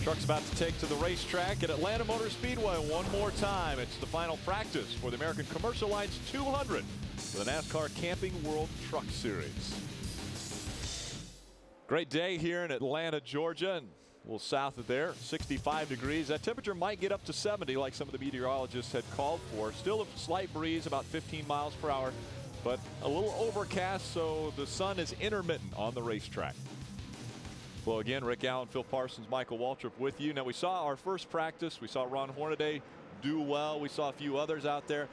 Truck's about to take to the racetrack at Atlanta Motor Speedway one more time. It's the final practice for the American Commercial Lines 200 for the NASCAR Camping World Truck Series. Great day here in Atlanta, Georgia, and a little south of there, 65 degrees. That temperature might get up to 70 like some of the meteorologists had called for. Still a slight breeze, about 15 miles per hour, but a little overcast, so the sun is intermittent on the racetrack. Well, again, Rick Allen, Phil Parsons, Michael Waltrip with you. Now, we saw our first practice. We saw Ron Hornaday do well. We saw a few others out there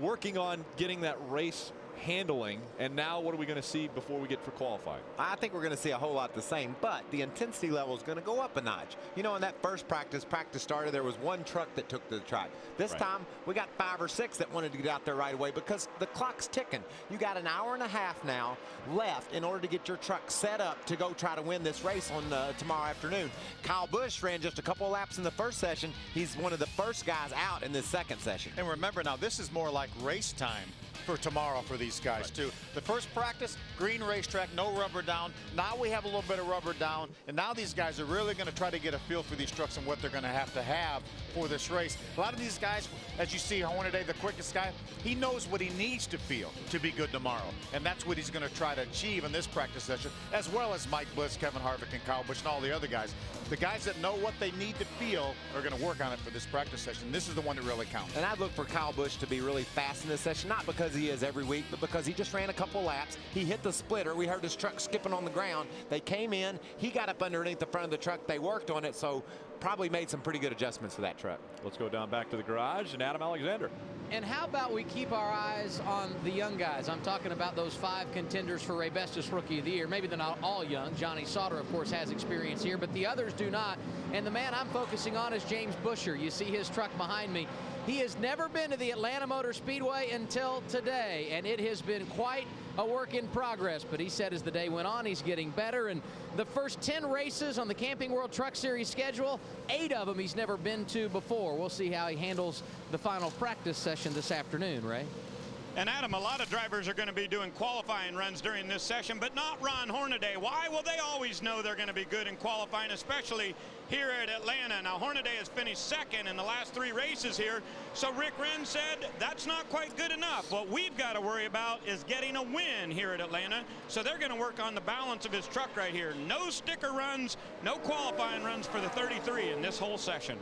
working on getting that race handling. And now what are we going to see before we get for qualifying? I think we're going to see a whole lot the same, but the intensity level is going to go up a notch. You know, in that first practice started, there was one truck that took to the track. This time we got 5 or 6 that wanted to get out there right away because the clock's ticking. You got an hour and a half now left in order to get your truck set up to go try to win this race on tomorrow afternoon. Kyle Busch ran just a couple of laps in the first session. He's one of the first guys out in this second session. And remember, now this is more like race time for tomorrow for these guys too. The first practice, green racetrack, no rubber down. Now we have a little bit of rubber down, and now these guys are really going to try to get a feel for these trucks and what they're going to have for this race. A lot of these guys, as you see, Hornaday, the quickest guy, he knows what he needs to feel to be good tomorrow, and that's what he's going to try to achieve in this practice session, as well as Mike Bliss, Kevin Harvick, and Kyle Busch, and all the other guys. The guys that know what they need to feel are going to work on it for this practice session. This is the one that really counts. And I'd look for Kyle Busch to be really fast in this session, not because he is every week, but because he just ran a couple laps. He hit the splitter. We heard his truck skipping on the ground. They came in. He got up underneath the front of the truck. They worked on it, so probably made some pretty good adjustments for that truck. Let's go down back to the garage and Adam Alexander. And how about we keep our eyes on the young guys? I'm talking about those 5 contenders for Ray Bestis Rookie of the Year. Maybe they're not all young. Johnny Sauter, of course, has experience here, but the others do not. And the man I'm focusing on is James Buescher. You see his truck behind me. He has never been to the Atlanta Motor Speedway until today, and it has been quite a work in progress. But he said as the day went on, he's getting better. And the first 10 races on the Camping World Truck Series schedule, 8 of them he's never been to before. We'll see how he handles the final practice session this afternoon, Ray. And Adam, a lot of drivers are going to be doing qualifying runs during this session, but not Ron Hornaday. Why? Well, they always know they're going to be good in qualifying, especially here at Atlanta. Now, Hornaday has finished second in the last 3 races here, so Rick Wren said that's not quite good enough. What we've got to worry about is getting a win here at Atlanta, so they're going to work on the balance of his truck right here. No sticker runs, no qualifying runs for the 33 in this whole session.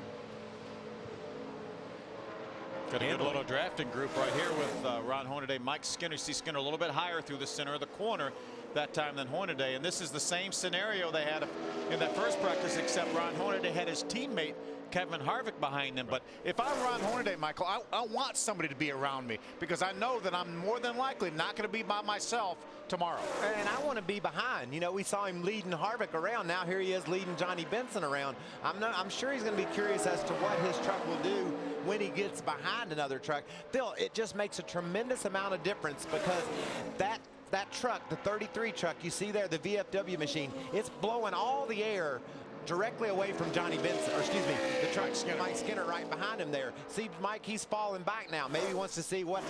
Got a good little drafting group right here with Ron Hornaday, Mike Skinner. See Skinner a little bit higher through the center of the corner that time than Hornaday. And this is the same scenario they had in that first practice, except Ron Hornaday had his teammate Kevin Harvick behind him. But if I'm Ron Hornaday, Michael, I want somebody to be around me because I know that I'm more than likely not going to be by myself tomorrow. And I want to be behind. You know, we saw him leading Harvick around. Now here he is leading Johnny Benson around. I'm sure he's going to be curious as to what his truck will do when he gets behind another truck. Phil, it just makes a tremendous amount of difference because that truck, the 33 truck you see there, the VFW machine, it's blowing all the air directly away from Johnny Benson, or excuse me, the truck, Mike Skinner right behind him there. See, Mike, he's falling back now. Maybe he wants to see what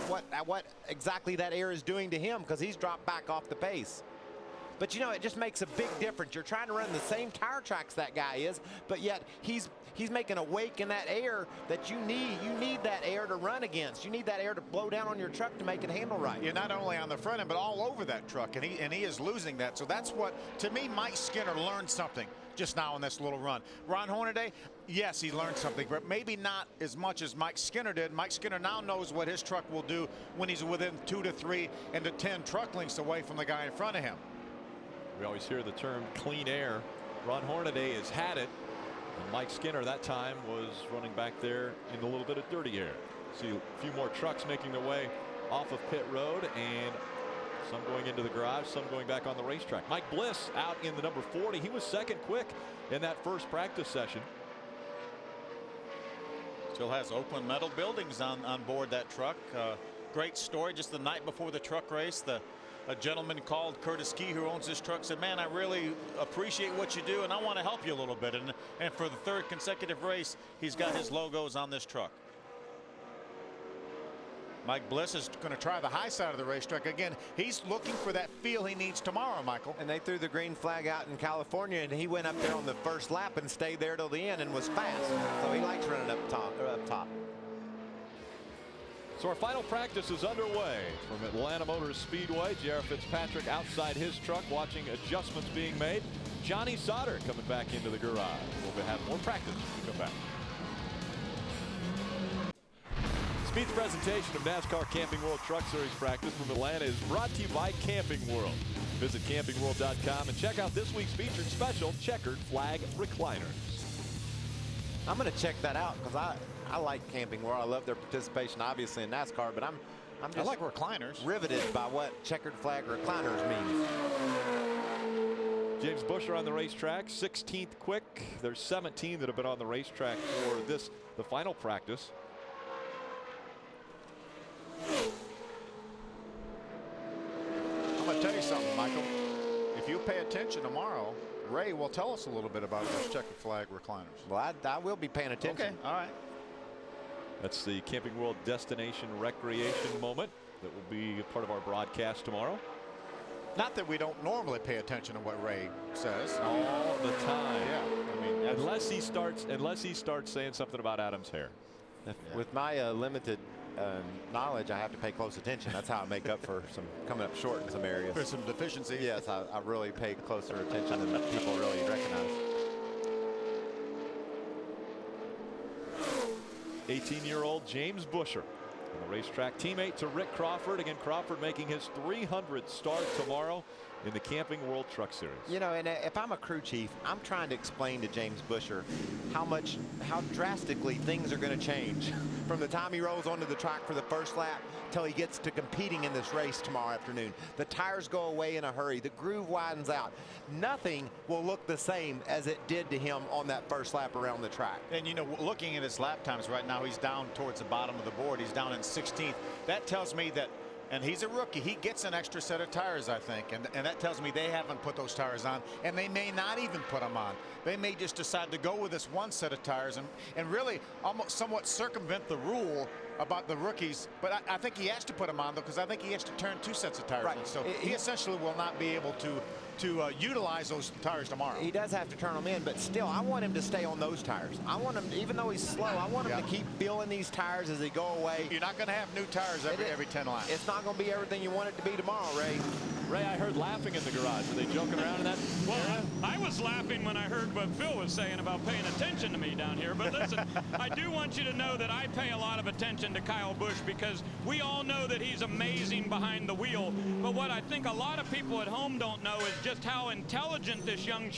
exactly that air is doing to him because he's dropped back off the pace. But you know, it just makes a big difference. You're trying to run the same tire tracks that guy is, but yet he's making a wake in that air that you need. You need that air to run against. You need that air to blow down on your truck to make it handle right. You're not only on the front end, but all over that truck, and he is losing that. So that's what, to me, Mike Skinner learned something just now in this little run. Ron Hornaday, yes, he learned something, but maybe not as much as Mike Skinner did. Mike Skinner now knows what his truck will do when he's within 2 to 3 and to 10 truck lengths away from the guy in front of him. We always hear the term clean air. Ron Hornaday has had it, and Mike Skinner that time was running back there in a little bit of dirty air. See a few more trucks making their way off of pit road, and some going into the garage, some going back on the racetrack. Mike Bliss out in the number 40. He was second quick in that first practice session. Still has Oakland metal buildings on board that truck. Great story. Just the night before the truck race, a gentleman called Curtis Key, who owns this truck, said, man, I really appreciate what you do and I want to help you a little bit. And for the 3rd consecutive race, he's got his logos on this truck. Mike Bliss is going to try the high side of the racetrack. Again, he's looking for that feel he needs tomorrow, Michael. And they threw the green flag out in California, and he went up there on the first lap and stayed there till the end and was fast. So he likes running up top. So our final practice is underway from Atlanta Motor Speedway. J.R. Fitzpatrick outside his truck watching adjustments being made. Johnny Sauter coming back into the garage. We'll have more practice when we come back. Speed's presentation of NASCAR Camping World Truck Series practice from Atlanta is brought to you by Camping World. Visit campingworld.com and check out this week's featured special, checkered flag recliners. I'm going to check that out because I like Camping World. I love their participation, obviously, in NASCAR, but I'm just I like recliners. Riveted by what checkered flag recliners means. James Busch are on the racetrack, 16th quick. There's 17 that have been on the racetrack for the final practice. I'm going to tell you something, Michael. If you pay attention tomorrow, Ray will tell us a little bit about those checkered flag recliners. Well, I will be paying attention. Okay, all right. That's the Camping World Destination Recreation moment that will be a part of our broadcast tomorrow. Not that we don't normally pay attention to what Ray says. All the time. Yeah, I mean, unless he starts saying something about Adam's hair. With my limited knowledge, I have to pay close attention. That's how I make up for some coming up short in some areas. For some deficiencies. Yes, I really pay closer attention than people really recognize. 18-year-old James Buescher on the racetrack, teammate to Rick Crawford. Again, Crawford making his 300th start tomorrow in the Camping World Truck Series. You know, and if I'm a crew chief, I'm trying to explain to James Buescher how drastically things are going to change from the time he rolls onto the track for the first lap till he gets to competing in this race tomorrow afternoon. The tires go away in a hurry. The groove widens out. Nothing will look the same as it did to him on that first lap around the track. And, you know, looking at his lap times right now, he's down towards the bottom of the board. He's down in 16th. That tells me that, and he's a rookie, he gets an extra set of tires, I think. And that tells me they haven't put those tires on, and they may not even put them on. They may just decide to go with this one set of tires and really almost somewhat circumvent the rule about the rookies. But I think he has to put them on, though, because I think he has to turn 2 sets of tires in. So he essentially will not be able to utilize those tires tomorrow. He does have to turn them in, but still, I want him to stay on those tires. I want him, even though he's slow, I want him to keep feeling these tires as they go away. You're not going to have new tires every 10 laps. It's not going to be everything you want it to be tomorrow, Ray. Ray, I heard laughing in the garage. Are they joking around in that? Well, I was laughing when I heard what Phil was saying about paying attention to me down here. But listen, I do want you to know that I pay a lot of attention to Kyle Busch because we all know that he's amazing behind the wheel. But what I think a lot of people at home don't know is just how intelligent this young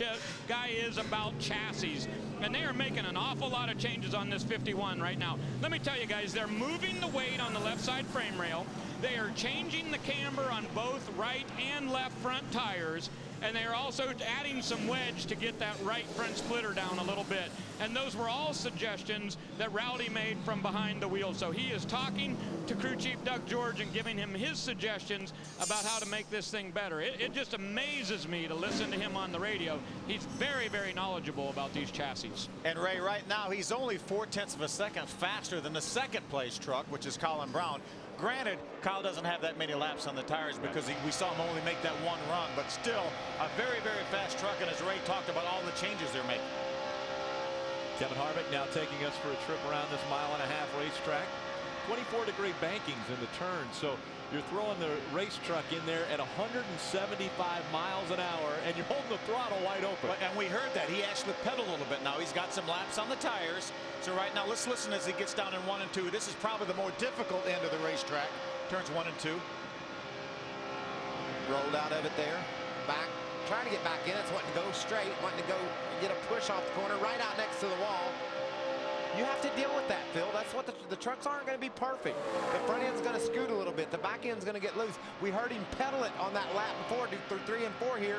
guy is about chassis. And they are making an awful lot of changes on this 51 right now. Let me tell you guys, they're moving the weight on the left side frame rail. They are changing the camber on both right and left front tires, and they are also adding some wedge to get that right front splitter down a little bit. And those were all suggestions that Rowdy made from behind the wheel. So he is talking to crew chief Doug George and giving him his suggestions about how to make this thing better. It just amazes me to listen to him on the radio. He's very, very knowledgeable about these chassis. And Ray, right now, he's only 0.4 of a second faster than the second place truck, which is Colin Brown. Granted, Kyle doesn't have that many laps on the tires because we saw him only make that one run, but still a very, very fast truck. And as Ray talked about all the changes they're making. Kevin Harvick now taking us for a trip around this 1.5 mile racetrack. 24-degree bankings in the turn, so you're throwing the race truck in there at 175 miles an hour, and you're holding the throttle wide open. And we heard that. He actually pedaled a little bit now. He's got some laps on the tires. So right now, let's listen as he gets down in 1 and 2. This is probably the more difficult end of the racetrack. Turns 1 and 2. Rolled out of it there. Back. Trying to get back in. It's wanting to go straight. Wanting to go get a push off the corner right out next to the wall. You have to deal with that, Phil. That's what the trucks aren't going to be perfect. The front end's going to scoot a little bit. The back end's going to get loose. We heard him pedal it on that lap before, through 3 and 4 here.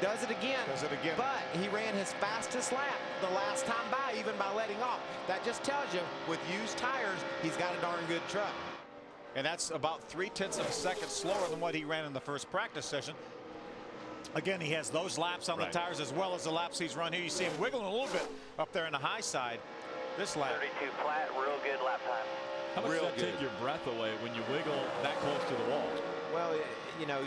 Does it again. Does it again. But he ran his fastest lap the last time by, even by letting off. That just tells you, with used tires, he's got a darn good truck. And that's about 0.3 of a second slower than what he ran in the first practice session. Again, he has those laps on the tires as well as the laps he's run here. You see him wiggling a little bit up there in the high side. This lap. 32 flat, real good lap time. How much Real does that good. take your breath away when you wiggle that close to the wall? Well, you know,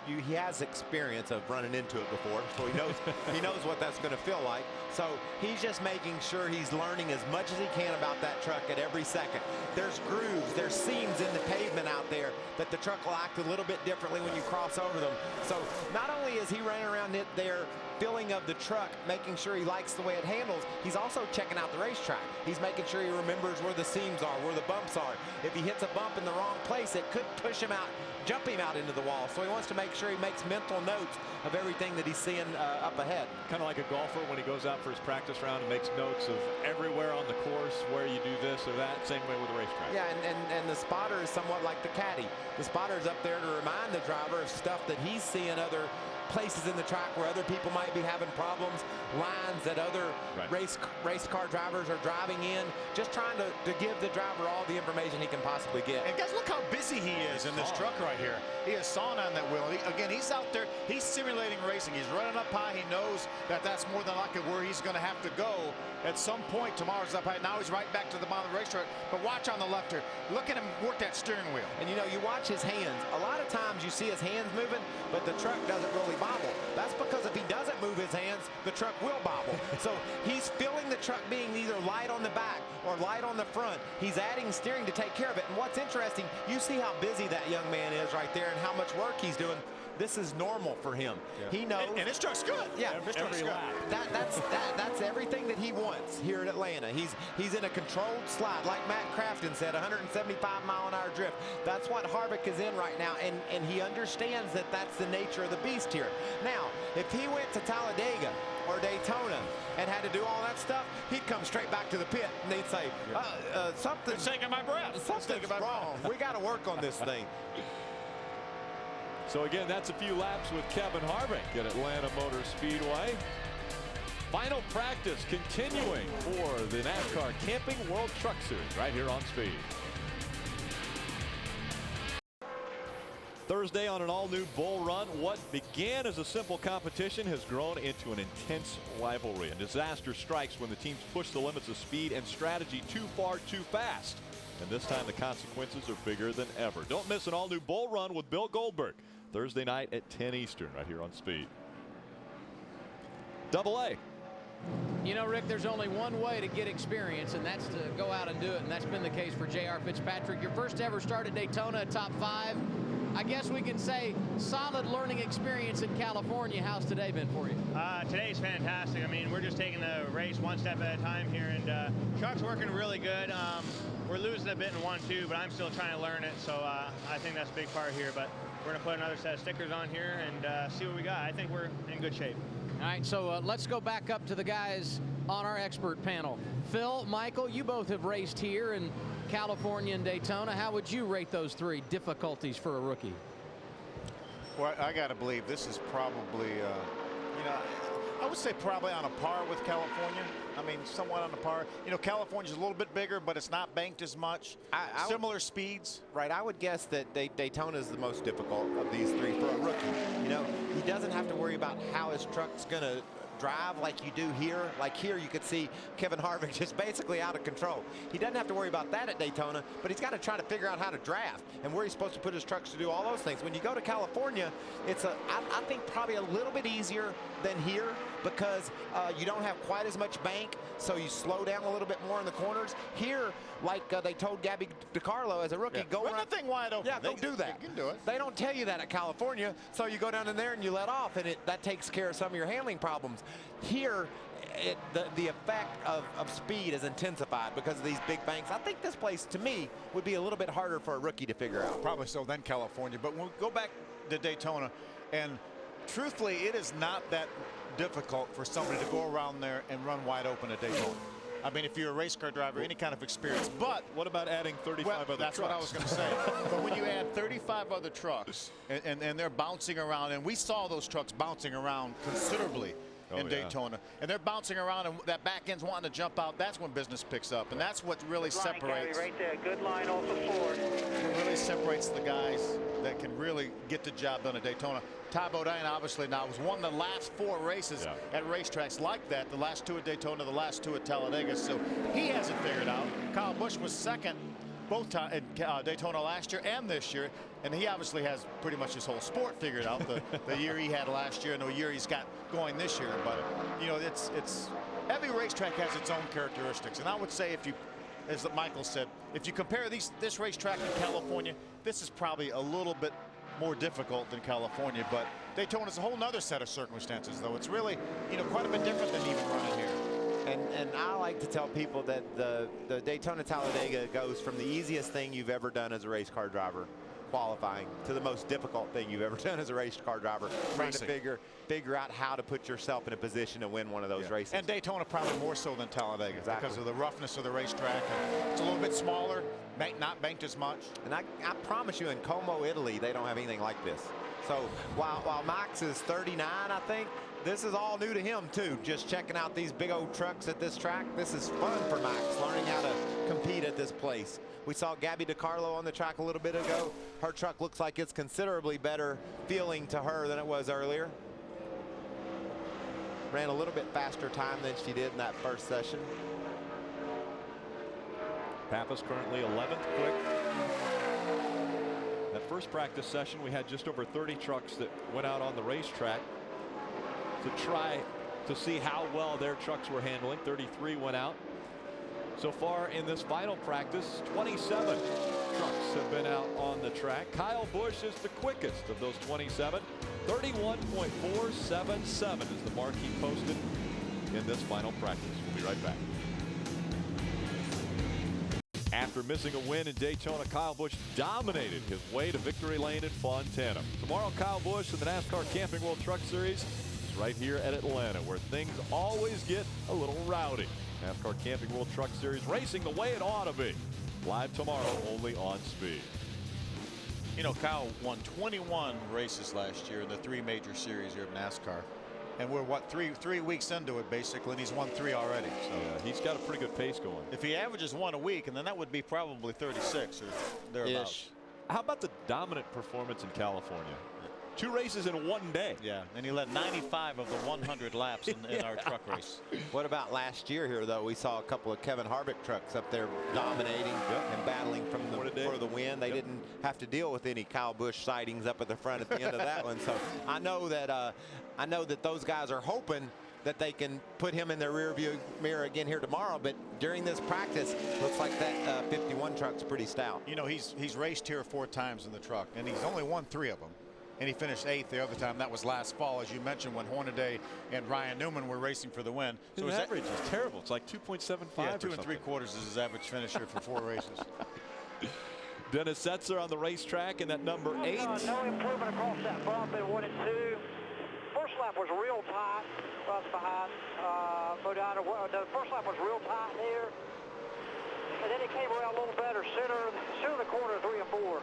he has experience of running into it before, so he knows what that's going to feel like. So he's just making sure he's learning as much as he can about that truck at every second. There's grooves, there's seams in the pavement out there that the truck will act a little bit differently when you cross over them. So not only is he running around it there, feeling of the truck, making sure he likes the way it handles, he's also checking out the racetrack. He's making sure he remembers where the seams are, where the bumps are. If he hits a bump in the wrong place, it could push him out, jump him out into the wall. So he wants to make sure he makes mental notes of everything that he's seeing up ahead. Kind of like a golfer when he goes out for his practice round and makes notes of everywhere on the course where you do this or that. Same way with the racetrack. Yeah, and the spotter is somewhat like the caddy. The spotter is up there to remind the driver of stuff that he's seeing other places in the track where other people might be having problems, lines that other race car drivers are driving in, just trying to give the driver all the information he can possibly get. And guys, look how busy he is in this truck right here. He is sawing on that wheel. Again, he's out there, he's simulating racing. He's running up high. He knows that that's more than likely where he's going to have to go at some point. Tomorrow's up high. Now he's right back to the bottom of the racetrack. But watch on the left here. Look at him work that steering wheel. And you know, you watch his hands. A lot of times you see his hands moving, but the truck doesn't really bobble. That's because if he doesn't move his hands, the truck will bobble. So he's feeling the truck being either light on the back or light on the front. He's adding steering to take care of it. And what's interesting, you see how busy that young man is right there and how much work he's doing. This is normal for him. Yeah. He knows. And his truck's good. Yeah, every lap. That's everything that he wants here at Atlanta. He's in a controlled slide, like Matt Crafton said, 175-mile-an-hour drift. That's what Harvick is in right now, and he understands that that's the nature of the beast here. Now, if he went to Talladega or Daytona and had to do all that stuff, he'd come straight back to the pit and they'd say, something's taking my breath. Something's wrong. We got to work on this thing. So again, that's a few laps with Kevin Harvick at Atlanta Motor Speedway. Final practice continuing for the NASCAR Camping World Truck Series right here on Speed. Thursday on an all-new Bull Run, what began as a simple competition has grown into an intense rivalry. And disaster strikes when the teams push the limits of speed and strategy too far, too fast. And this time the consequences are bigger than ever. Don't miss an all-new Bull Run with Bill Goldberg Thursday night at 10 Eastern right here on Speed. Double A. You know, Rick, there's only one way to get experience, and that's to go out and do it. And that's been the case for J.R. Fitzpatrick. Your first ever start at Daytona, top 5. I guess we can say solid learning experience in California. How's today been for you? Today's fantastic. I mean, we're just taking the race one step at a time here, and truck's working really good. We're losing a bit in 1-2, but I'm still trying to learn it, so I think that's a big part here. But we're going to put another set of stickers on here and see what we got. I think we're in good shape. All right, so let's go back up to the guys on our expert panel. Phil, Michael, you both have raced here in California and Daytona. How would you rate those 3 difficulties for a rookie? Well, I got to believe this is probably, you know, I would say probably on a par with California. I mean, somewhat on a par. You know, California's a little bit bigger, but it's not banked as much. Similar speeds. Right, I would guess that Daytona is the most difficult of these 3 for a rookie. You know, he doesn't have to worry about how his truck's going to drive like you do here. Like here, you could see Kevin Harvick just basically out of control. He doesn't have to worry about that at Daytona, but he's got to try to figure out how to draft and where he's supposed to put his trucks to do all those things. When you go to California, it's I think probably a little bit easier than here because you don't have quite as much bank, so you slow down a little bit more in the corners. Here, like they told Gabby DiCarlo as a rookie, go run the thing wide open. Yeah, go do that. You can do it. They don't tell you that at California, so you go down in there and you let off, and that takes care of some of your handling problems. Here, the effect of speed is intensified because of these big banks. I think this place, to me, would be a little bit harder for a rookie to figure out. Probably so than California. But when we go back to Daytona, and truthfully, it is not that difficult for somebody to go around there and run wide open at Daytona. I mean, if you're a race car driver, any kind of experience. But what about adding 35 other that's trucks? What I was going to say. But when you add 35 other trucks and they're bouncing around, and we saw those trucks bouncing around considerably in Daytona, and they're bouncing around, and that back end's wanting to jump out, that's when business picks up, and that's what really separates. Right there, good line off the floor. It really separates the guys that can really get the job done at Daytona. Ty Bodine obviously now has won the last 4 races at racetracks like that, the last 2 at Daytona, the last 2 at Talladega, so he hasn't figured out. Kyle Busch was second both in Daytona last year and this year, and he obviously has pretty much his whole sport figured out. The year he had last year and the year he's got going this year. But you know, it's every racetrack has its own characteristics, and I would say, if you, as Michael said, if you compare this racetrack in California, this is probably a little bit more difficult than California, but Daytona is a whole nother set of circumstances, though. It's really, you know, quite a bit different than even running here. And I like to tell people that the Daytona Talladega goes from the easiest thing you've ever done as a race car driver, qualifying, to the most difficult thing you've ever done as a race car driver, trying to figure out how to put yourself in a position to win one of those races. And Daytona probably more so than Talladega, because of the roughness of the racetrack. It's a little bit smaller, not banked as much. And I promise you, in Como, Italy, they don't have anything like this. So while Max is 39, I think, this is all new to him too. Just checking out these big old trucks at this track. This is fun for Max, learning how to compete at this place. We saw Gabby DiCarlo on the track a little bit ago. Her truck looks like it's considerably better feeling to her than it was earlier. Ran a little bit faster time than she did in that first session. Pappas currently 11th quick. That first practice session, we had just over 30 trucks that went out on the racetrack to try to see how well their trucks were handling. 33 went out. So far in this final practice, 27 trucks have been out on the track. Kyle Busch is the quickest of those 27. 31.477 is the mark he posted in this final practice. We'll be right back. After missing a win in Daytona, Kyle Busch dominated his way to victory lane in Fontana. Tomorrow, Kyle Busch in the NASCAR Camping World Truck Series is right here at Atlanta, where things always get a little rowdy. NASCAR Camping World Truck Series racing the way it ought to be. Live tomorrow only on Speed. You know, Kyle won 21 races last year in the 3 major series here of NASCAR. And we're, what, three weeks into it, basically, and he's won 3 already. So he's got a pretty good pace going. If he averages 1 a week, and then that would be probably 36 or thereabouts. How about the dominant performance in California? 2 races in 1 day. Yeah, and he led 95 of the 100 laps in our truck race. What about last year here, though? We saw a couple of Kevin Harvick trucks up there dominating and battling for the win. They didn't have to deal with any Kyle Busch sightings up at the front at the end of that one. So I know that those guys are hoping that they can put him in their rearview mirror again here tomorrow. But during this practice, looks like that 51 truck's pretty stout. You know, he's raced here 4 times in the truck, and he's only won 3 of them. And he finished 8th the other time. That was last fall, as you mentioned, when Hornaday and Ryan Newman were racing for the win. So his average is terrible. It's like 2.75. Yeah, 2 3/4 is his average finish here for 4 races. Dennis Setzer on the racetrack in that number 8. No improvement across that bump in 1 and 2. First lap was real tight. Us behind Bodine. The first lap was real tight here. And then it came around a little better. Center of the corner, 3 and 4.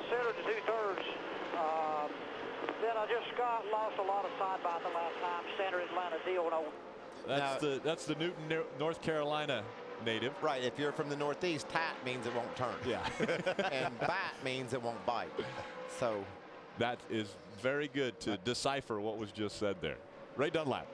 Center to 2/3. Then I just lost a lot of side by the last time. Standard Atlanta deal. That's the Newton, North Carolina native. Right. If you're from the Northeast, tat means it won't turn. Yeah. And bat means it won't bite. So that is very good to decipher what was just said there. Ray Dunlap.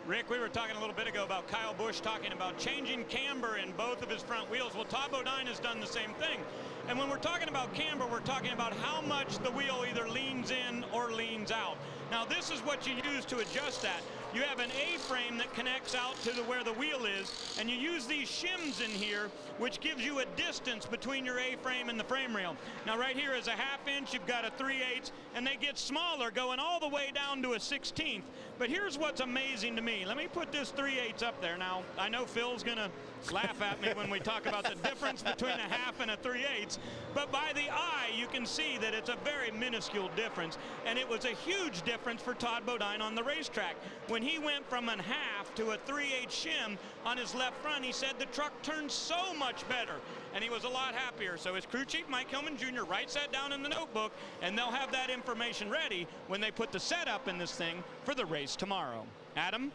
Rick, we were talking a little bit ago about Kyle Busch talking about changing camber in both of his front wheels. Well, Todd Bodine has done the same thing. And when we're talking about camber, we're talking about how much the wheel either leans in or leans out. Now, this is what you use to adjust that. You have an A-frame that connects out to where the wheel is, and you use these shims in here, which gives you a distance between your A-frame and the frame rail. Now, right here is a 1/2 inch. You've got a 3/8, and they get smaller, going all the way down to a 1/16. But here's what's amazing to me. Let me put this 3/8 up there. Now, I know Phil's going to laugh at me when we talk about the difference between a 1/2 and a 3/8, but by the eye, you can see that it's a very minuscule difference, and it was a huge difference for Todd Bodine on the racetrack. When he went from a 1/2 to a 3/8 shim on his left front, he said the truck turned so much better, and he was a lot happier. So his crew chief, Mike Hillman Jr., writes that down in the notebook, and they'll have that information ready when they put the setup in this thing for the race tomorrow. Adam?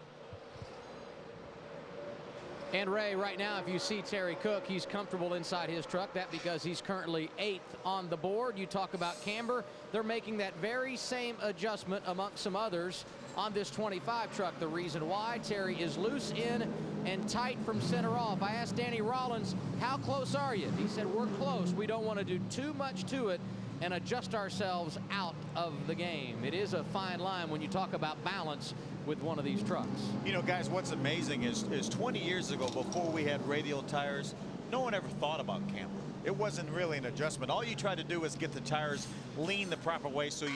And Ray, right now, if you see Terry Cook, he's comfortable inside his truck. That because he's currently 8th on the board. You talk about camber. They're making that very same adjustment amongst some others on this 25 truck. The reason why, Terry, is loose in and tight from center off. I asked Danny Rollins, how close are you? He said, we're close. We don't want to do too much to it and adjust ourselves out of the game. It is a fine line when you talk about balance with one of these trucks. You know, guys, what's amazing is 20 years ago, before we had radial tires, no one ever thought about camber. It wasn't really an adjustment. All you tried to do was get the tires lean the proper way so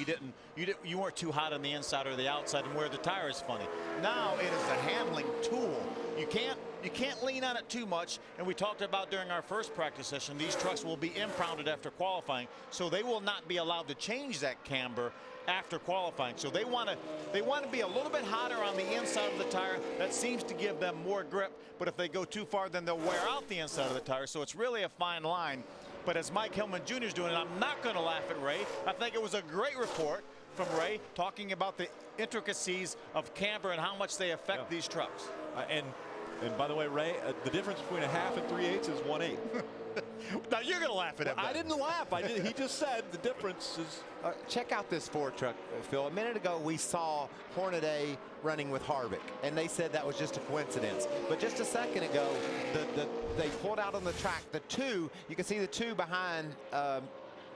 you weren't too hot on the inside or the outside and wear the tires funny. Now it is a handling tool. You can't lean on it too much, and we talked about during our first practice session, these trucks will be impounded after qualifying, so they will not be allowed to change that camber after qualifying. So they want to be a little bit hotter on the inside of the tire. That seems to give them more grip, but if they go too far, then they'll wear out the inside of the tire. So it's really a fine line. But as Mike Hillman Jr. is doing it, I'm not going to laugh at Ray. I think it was a great report from Ray talking about the intricacies of camber and how much they affect these trucks. And by the way, Ray, the difference between a half and 3/8 is 1/8. Now you're going to laugh at him. I didn't laugh. He just said the difference is. Check out this Ford truck, Phil. A minute ago, we saw Hornaday running with Harvick, and they said that was just a coincidence. But just a second ago, they pulled out on the track. The two, you can see the two behind.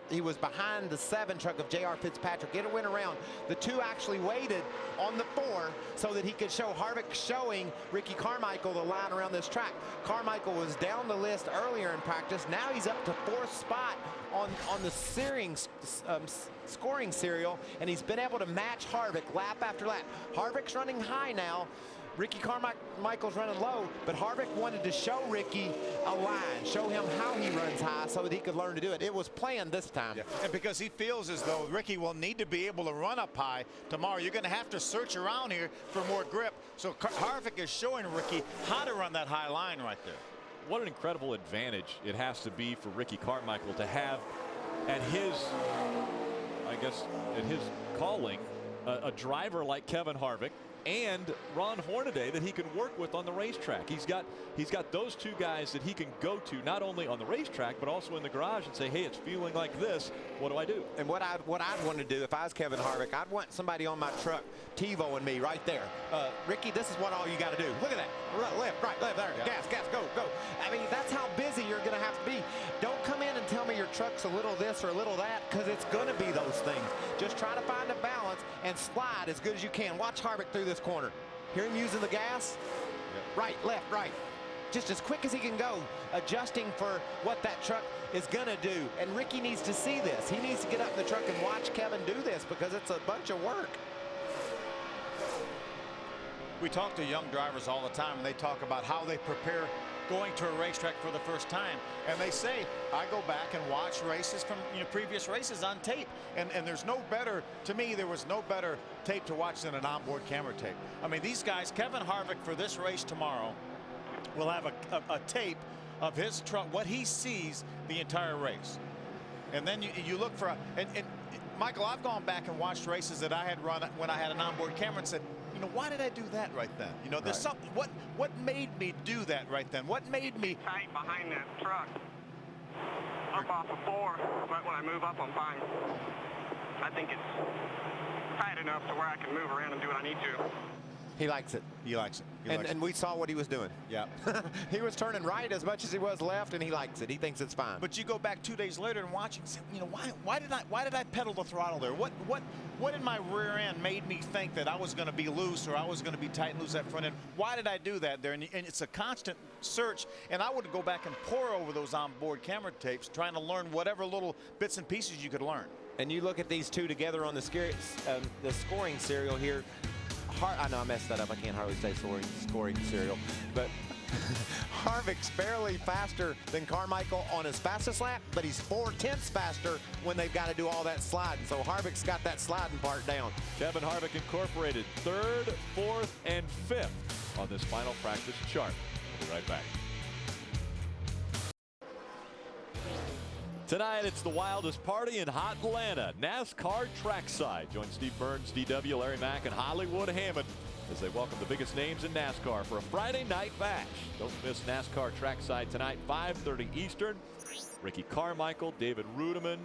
He was behind the 7 truck of J.R. Fitzpatrick. It went around. The 2 actually waited on the 4 so that he could show Harvick showing Ricky Carmichael the line around this track. Carmichael was down the list earlier in practice. Now he's up to 4th spot on the scoring serial, and he's been able to match Harvick lap after lap. Harvick's running high now. Ricky Carmichael's running low, but Harvick wanted to show Ricky a line, show him how he runs high so that he could learn to do it. It was planned this time. Yeah. And because he feels as though Ricky will need to be able to run up high tomorrow, you're going to have to search around here for more grip. So Harvick is showing Ricky how to run that high line right there. What an incredible advantage it has to be for Ricky Carmichael to have at his, I guess, at his calling, a driver like Kevin Harvick and Ron Hornaday that he can work with on the racetrack. He's got those 2 guys that he can go to not only on the racetrack but also in the garage and say, hey, it's feeling like this. What do I do? And what I'd want to do if I was Kevin Harvick, I'd want somebody on my truck TiVoing me right there. Ricky, this is what all you got to do. Look at that. Left, right, left, there. Yeah. Gas, go. I mean, that's how busy you're going to have to be. Don't come in and tell me your truck's a little this or a little that, because it's going to be those things. Just try to find a balance and slide as good as you can. Watch Harvick through this corner. Hear him using the gas? Yep. Right, left, right. Just as quick as he can go, adjusting for what that truck is going to do. And Ricky needs to see this. He needs to get up in the truck and watch Kevin do this, because it's a bunch of work. We talk to young drivers all the time, and they talk about how they prepare going to a racetrack for the first time. And they say, I go back and watch races from previous races on tape. And there's no better, to me, there was no better tape to watch than an onboard camera tape. I mean, these guys, Kevin Harvick for this race tomorrow, will have a tape of his truck, what he sees the entire race. And then you look for, and Michael, I've gone back and watched races that I had run when I had an onboard camera and said, why did I do that right then? There's something, what made me do that right then? What made me tight behind that truck? Up off of 4, but when I move up, I'm fine. I think it's tight enough to where I can move around and do what I need to. He likes it. He likes it. And we saw what he was doing. Yeah. He was turning right as much as he was left, and he likes it. He thinks it's fine. But you go back 2 days later and watch and say, why did I pedal the throttle there? What in my rear end made me think that I was going to be loose or I was going to be tight and loose that front end? Why did I do that there? And it's a constant search. And I would go back and pore over those onboard camera tapes, trying to learn whatever little bits and pieces you could learn. And you look at these 2 together on the scoring serial here. I know I messed that up. I can't hardly say scoring serial, but Harvick's barely faster than Carmichael on his fastest lap, but he's 4/10 faster when they've got to do all that sliding. So Harvick's got that sliding part down. Kevin Harvick Incorporated 3rd, 4th, and 5th on this final practice chart. We'll be right back. Tonight, it's the wildest party in hot Atlanta. NASCAR Trackside. Join Steve Burns, DW, Larry Mack, and Hollywood Hammond as they welcome the biggest names in NASCAR for a Friday night bash. Don't miss NASCAR Trackside tonight, 5:30 Eastern. Ricky Carmichael, David Rudiman,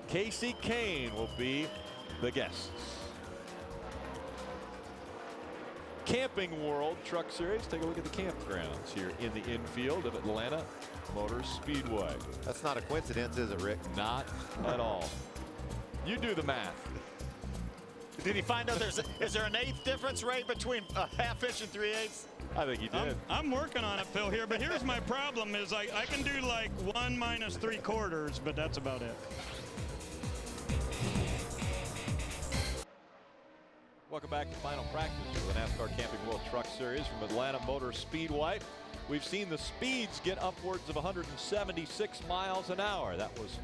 Casey Kane will be the guests. Camping World Truck Series. Take a look at the campgrounds here in the infield of Atlanta Motor Speedway. That's not a coincidence, is it, Rick? Not at all. You do the math. Did he find out is there an 1/8 difference, Ray, between a 1/2 inch and 3/8? I think he did. I'm working on it, Phil, here, but here's my problem is I can do like 1 - 3/4, but that's about it. Welcome back to final practice for the NASCAR Camping World Truck Series from Atlanta Motor Speedway. We've seen the speeds get upwards of 176 miles an hour. That was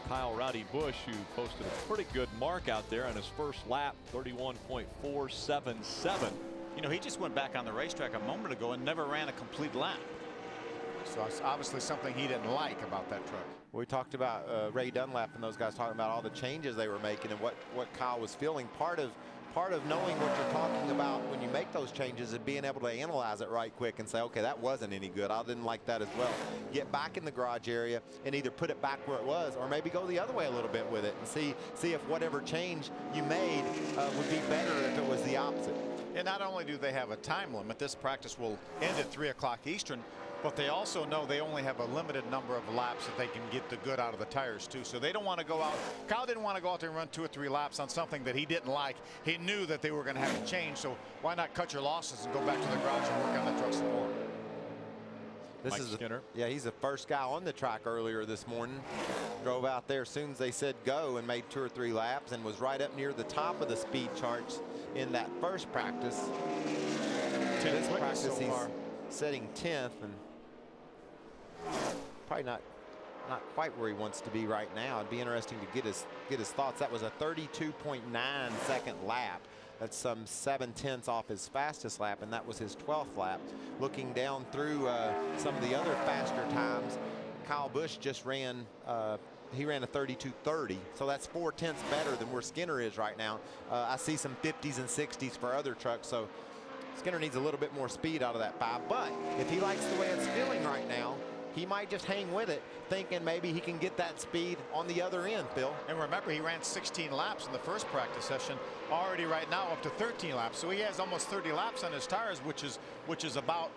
Kyle "Rowdy" Busch, who posted a pretty good mark out there on his first lap, 31.477. You know, he just went back on the racetrack a moment ago and never ran a complete lap. So it's obviously something he didn't like about that truck. We talked about Ray Dunlap and those guys talking about all the changes they were making and what Kyle was feeling. Part of knowing what you're talking about when you make those changes is being able to analyze it right quick and say, okay, that wasn't any good. I didn't like that as well. Get back in the garage area and either put it back where it was or maybe go the other way a little bit with it and see if whatever change you made would be better if it was the opposite. And not only do they have a time limit, this practice will end at 3 o'clock Eastern, but they also know they only have a limited number of laps that they can get the good out of the tires too. So they don't want to go out. Kyle didn't want to go out there and run 2 or 3 laps on something that he didn't like. He knew that they were going to have to change. So why not cut your losses and go back to the garage and work on the truck some more? This is Skinner. Yeah, he's the first guy on the track earlier this morning. Drove out there as soon as they said go and made 2 or 3 laps and was right up near the top of the speed charts in that first practice. This practice he's setting 10th and probably not quite where he wants to be right now. It'd be interesting to get his thoughts. That was a 32.9 second lap. That's some 7/10 off his fastest lap, and that was his 12th lap. Looking down through some of the other faster times, Kyle Busch just ran he ran a 32.30, so that's 4/10 better than where Skinner is right now. I see some 50s and 60s for other trucks, so Skinner needs a little bit more speed out of that 5. But if he likes the way it's feeling right now, he might just hang with it, thinking maybe he can get that speed on the other end, Phil. And remember, he ran 16 laps in the first practice session, already right now up to 13 laps. So he has almost 30 laps on his tires, which is about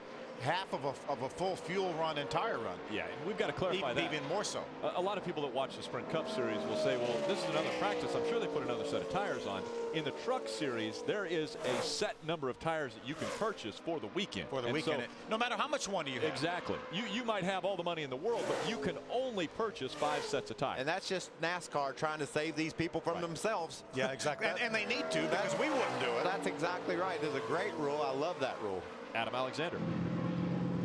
half of a full fuel run and tire run. Yeah, and we've got to clarify that. Even more so. A lot of people that watch the Sprint Cup Series will say, well, this is another practice. I'm sure they put another set of tires on. In the Truck Series, there is a set number of tires that you can purchase for the weekend. For the weekend. So, no matter how much money you have. Exactly. You might have all the money in the world, but you can only purchase 5 sets of tires. And that's just NASCAR trying to save these people from themselves. Yeah, exactly. and they need to, because we wouldn't do it. That's exactly right. It's a great rule. I love that rule. Adam Alexander.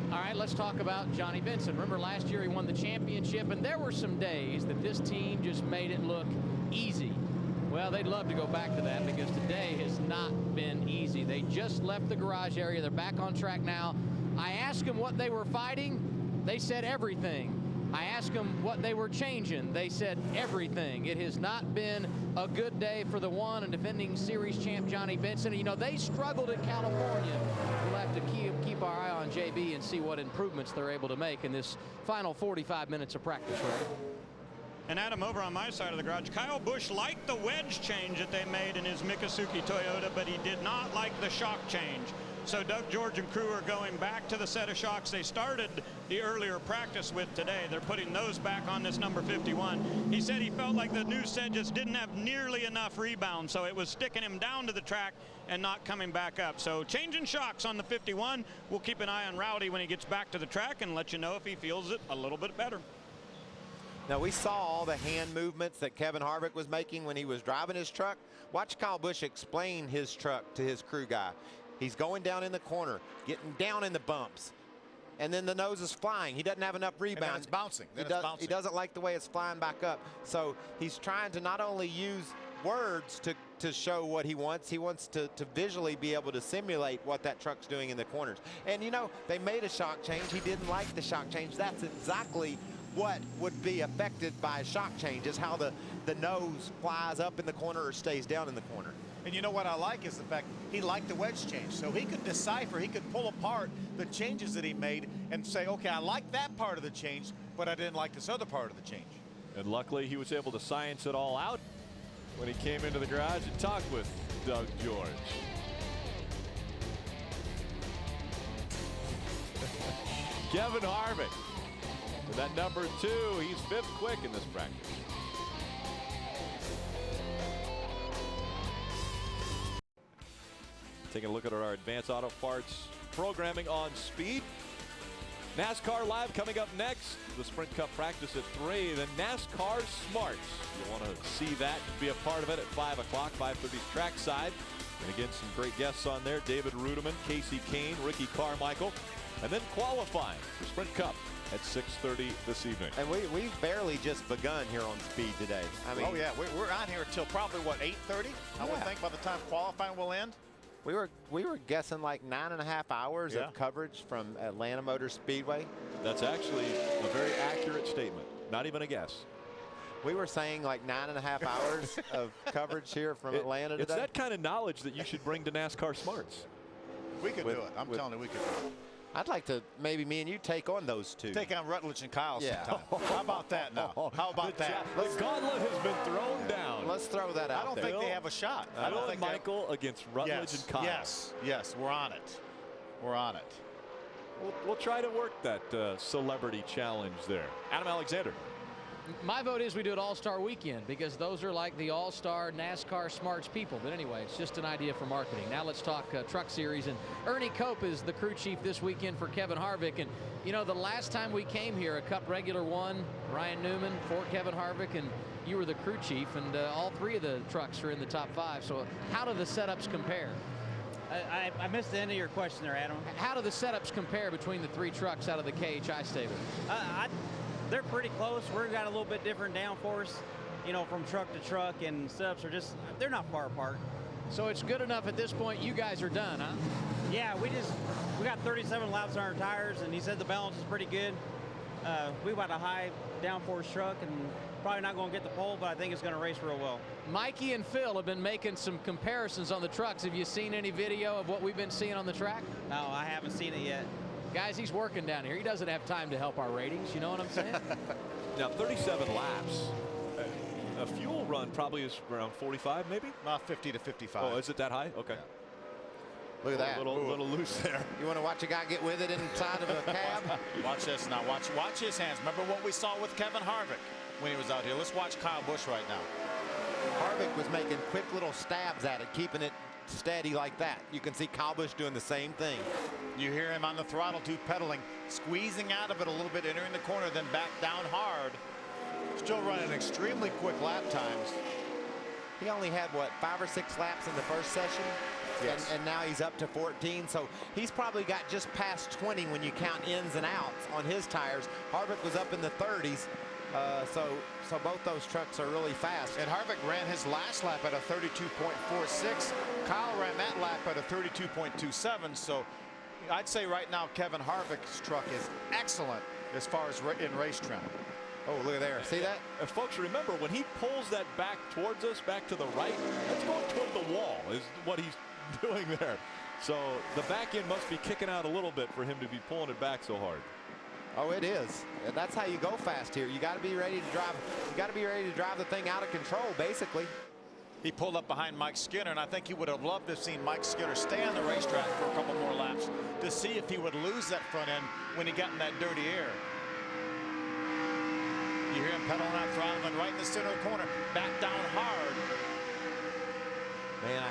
All right, let's talk about Johnny Benson. Remember last year he won the championship, and there were some days that this team just made it look easy. Well, they'd love to go back to that because today has not been easy. They just left the garage area. They're back on track now. I asked them what they were fighting. They said everything. I asked them what they were changing. They said everything. It has not been a good day for the one and defending series champ Johnny Benson. You know, they struggled in California. We'll have to keep our eye on JB and see what improvements they're able to make in this final 45 minutes of practice, right? And Adam, over on my side of the garage, Kyle Busch liked the wedge change that they made in his Miccosukee Toyota, but he did not like the shock change. So Doug George and crew are going back to the set of shocks they started the earlier practice with today. They're putting those back on this number 51. He said he felt like the new set just didn't have nearly enough rebound, so it was sticking him down to the track and not coming back up. So changing shocks on the 51. We'll keep an eye on Rowdy when he gets back to the track and let you know if he feels it a little bit better. Now, we saw all the hand movements that Kevin Harvick was making when he was driving his truck. Watch Kyle Busch explain his truck to his crew guy. He's going down in the corner, getting down in the bumps, and then the nose is flying. He doesn't have enough rebound. And then it's bouncing. He doesn't like the way it's flying back up. So he's trying to not only use words to show what he wants to visually be able to simulate what that truck's doing in the corners. And, you know, they made a shock change. He didn't like the shock change. That's exactly what would be affected by a shock change, is how the nose flies up in the corner or stays down in the corner. And you know what I like is the fact he liked the wedge change. So he could decipher, he could pull apart the changes that he made and say, okay, I like that part of the change, but I didn't like this other part of the change. And luckily he was able to science it all out when he came into the garage and talked with Doug George. Kevin Harvick to that number 2. He's 5th quick in this practice. Taking a look at our Advanced Auto Parts programming on speed. NASCAR Live coming up next. The Sprint Cup practice at 3. The NASCAR Smarts. You'll want to see that, be a part of it at 5 o'clock, 5:30 trackside. And again, some great guests on there. David Rudiman, Casey Kane, Ricky Carmichael. And then qualifying for Sprint Cup at 6:30 this evening. And we've barely just begun here on speed today. I mean, oh yeah, we're on here until probably what, 8:30? I would think by the time qualifying will end. we were guessing like 9.5 hours of coverage from Atlanta Motor Speedway. That's actually a very accurate statement. Not even a guess. We were saying like 9.5 hours of coverage here from Atlanta today. It's that kind of knowledge that you should bring to NASCAR Smarts. We could do it. I'm telling you, we could do it. I'd like to maybe me and you take on those two. Take on Rutledge and Kyle sometime. How about that now? How about that? The gauntlet has been thrown down. Let's throw that out I don't there. think they have a shot. I don't think Michael against Rutledge and Kyle. Yes, we're on it. We're on it. We'll try to work that celebrity challenge there. Adam Alexander. My vote is we do it All-Star Weekend because those are like the All-Star NASCAR Smarts people. But anyway, it's just an idea for marketing. Now let's talk Truck Series. And Ernie Cope is the crew chief this weekend for Kevin Harvick. And, you know, the last time we came here, a Cup regular won, Ryan Newman for Kevin Harvick, and you were the crew chief. And all 3 of the trucks are in the top 5. So how do the setups compare? I missed the end of your question there, Adam. How do the setups compare between the 3 trucks out of the KHI stable? They're pretty close. We've got a little bit different downforce, you know, from truck to truck, and setups are just, they're not far apart. So it's good enough at this point. You guys are done, huh? Yeah, we got 37 laps on our tires, and he said the balance is pretty good. We've got a high downforce truck, and probably not going to get the pole, but I think it's going to race real well. Mikey and Phil have been making some comparisons on the trucks. Have you seen any video of what we've been seeing on the track? No, I haven't seen it yet. Guys, he's working down here. He doesn't have time to help our ratings. You know what I'm saying? Now, 37 laps. A fuel run probably is around 45, maybe? About 50 to 55. Oh, is it that high? Okay. Yeah. Look at that. A little loose there. You want to watch a guy get with it inside of a cab? Watch this now. Watch his hands. Remember what we saw with Kevin Harvick when he was out here. Let's watch Kyle Busch right now. Harvick was making quick little stabs at it, keeping it steady like that. You can see Kyle Busch doing the same thing. You hear him on the throttle too, pedaling, squeezing out of it a little bit, entering the corner, then back down hard. Still running extremely quick lap times. He only had, what, 5 or 6 laps in the first session? Yes. And now he's up to 14, so he's probably got just past 20 when you count ins and outs on his tires. Harvick was up in the 30s, so both those trucks are really fast. And Harvick ran his last lap at a 32.46. Kyle ran that lap at a 32.27, so I'd say right now Kevin Harvick's truck is excellent as far as in race trim. Oh, look at there. See that? Folks, remember, when he pulls that back towards us, back to the right, that's going toward the wall is what he's doing there. So the back end must be kicking out a little bit for him to be pulling it back so hard. Oh, it is. And that's how you go fast here. You got to be ready to drive. You got to be ready to drive the thing out of control, basically. He pulled up behind Mike Skinner, and I think he would have loved to have seen Mike Skinner stay on the racetrack for a couple more laps to see if he would lose that front end when he got in that dirty air. You hear him pedaling that throttle and right in the center of the corner, back down hard. Man,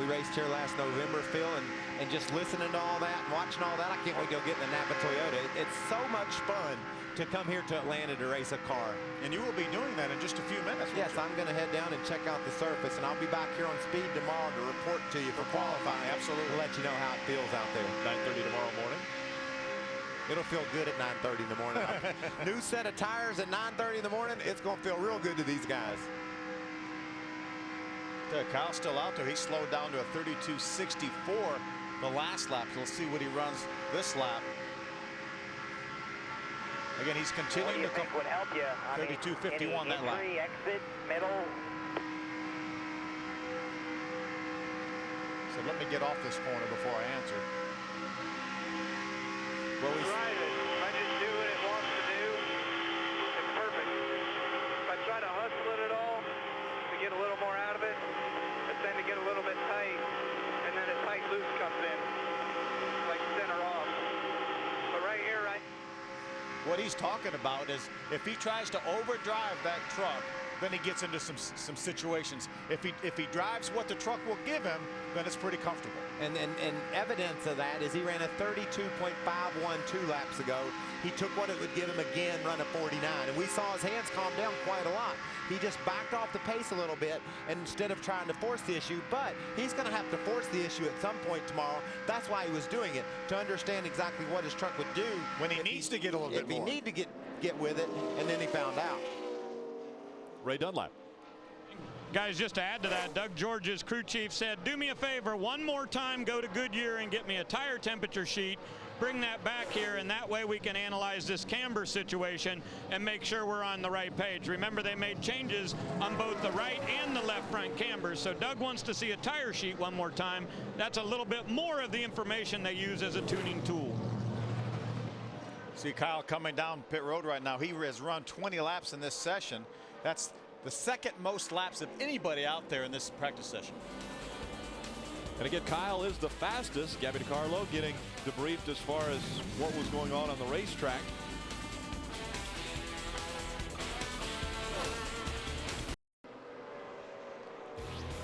we raced here last November, Phil, and just listening to all that and watching all that, I can't wait to go get in the Napa Toyota. It's so much fun to come here to Atlanta to race a car. And you will be doing that in just a few minutes. Yes, I'm going to head down and check out the surface, and I'll be back here on speed tomorrow to report to you for qualifying. Absolutely. To let you know how it feels out there. 9:30 tomorrow morning. It'll feel good at 9:30 in the morning. New set of tires at 9:30 in the morning. It's going to feel real good to these guys. Kyle's still out there. He slowed down to a 32.64 the last lap. So we'll see what he runs this lap. Again, he's continuing to come. Would help you? 32.51 that lap. Exit, middle. So let me get off this corner before I answer. Well, Drive it. If I just do what it wants to do, it's perfect. If I try to hustle it at all to get a little more out of it, it's then to get a little bit tight, and then a tight loose comes in, like center off. But right here, right What he's talking about is if he tries to overdrive that truck, then he gets into some situations. If he drives what the truck will give him, then it's pretty comfortable. And evidence of that is he ran a 32.512 2 laps ago. He took what it would give him again, run a 49. And we saw his hands calm down quite a lot. He just backed off the pace a little bit, and instead of trying to force the issue, but he's going to have to force the issue at some point tomorrow. That's why he was doing it, to understand exactly what his truck would do when he needs to get a little bit more. If he need to get with it, and then he found out. Ray Dunlap. Guys, just to add to that, Doug George's crew chief said, do me a favor, one more time, go to Goodyear and get me a tire temperature sheet. Bring that back here, and that way we can analyze this camber situation and make sure we're on the right page. Remember, they made changes on both the right and the left front cambers, so Doug wants to see a tire sheet one more time. That's a little bit more of the information they use as a tuning tool. See Kyle coming down pit road right now. He has run 20 laps in this session. That's the second most laps of anybody out there in this practice session. And again, Kyle is the fastest. Gabby DiCarlo getting debriefed as far as what was going on the racetrack.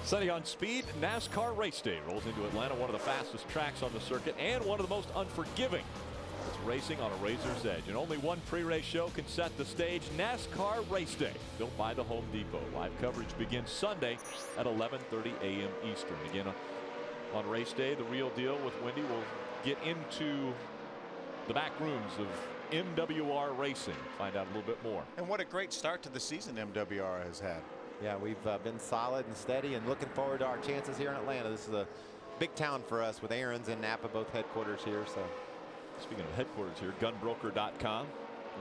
Sunday on Speed, NASCAR race day rolls into Atlanta, one of the fastest tracks on the circuit and one of the most unforgiving. It's racing on a razor's edge, and only one pre-race show can set the stage. NASCAR Race Day, built by the Home Depot. Live coverage begins Sunday at 11:30 a.m. Eastern. Again, on race day, the real deal with Wendy will get into the back rooms of MWR Racing, find out a little bit more. And what a great start to the season MWR has had. Yeah, we've been solid and steady and looking forward to our chances here in Atlanta. This is a big town for us with Aaron's and Napa both headquarters here. So, speaking of headquarters here, gunbroker.com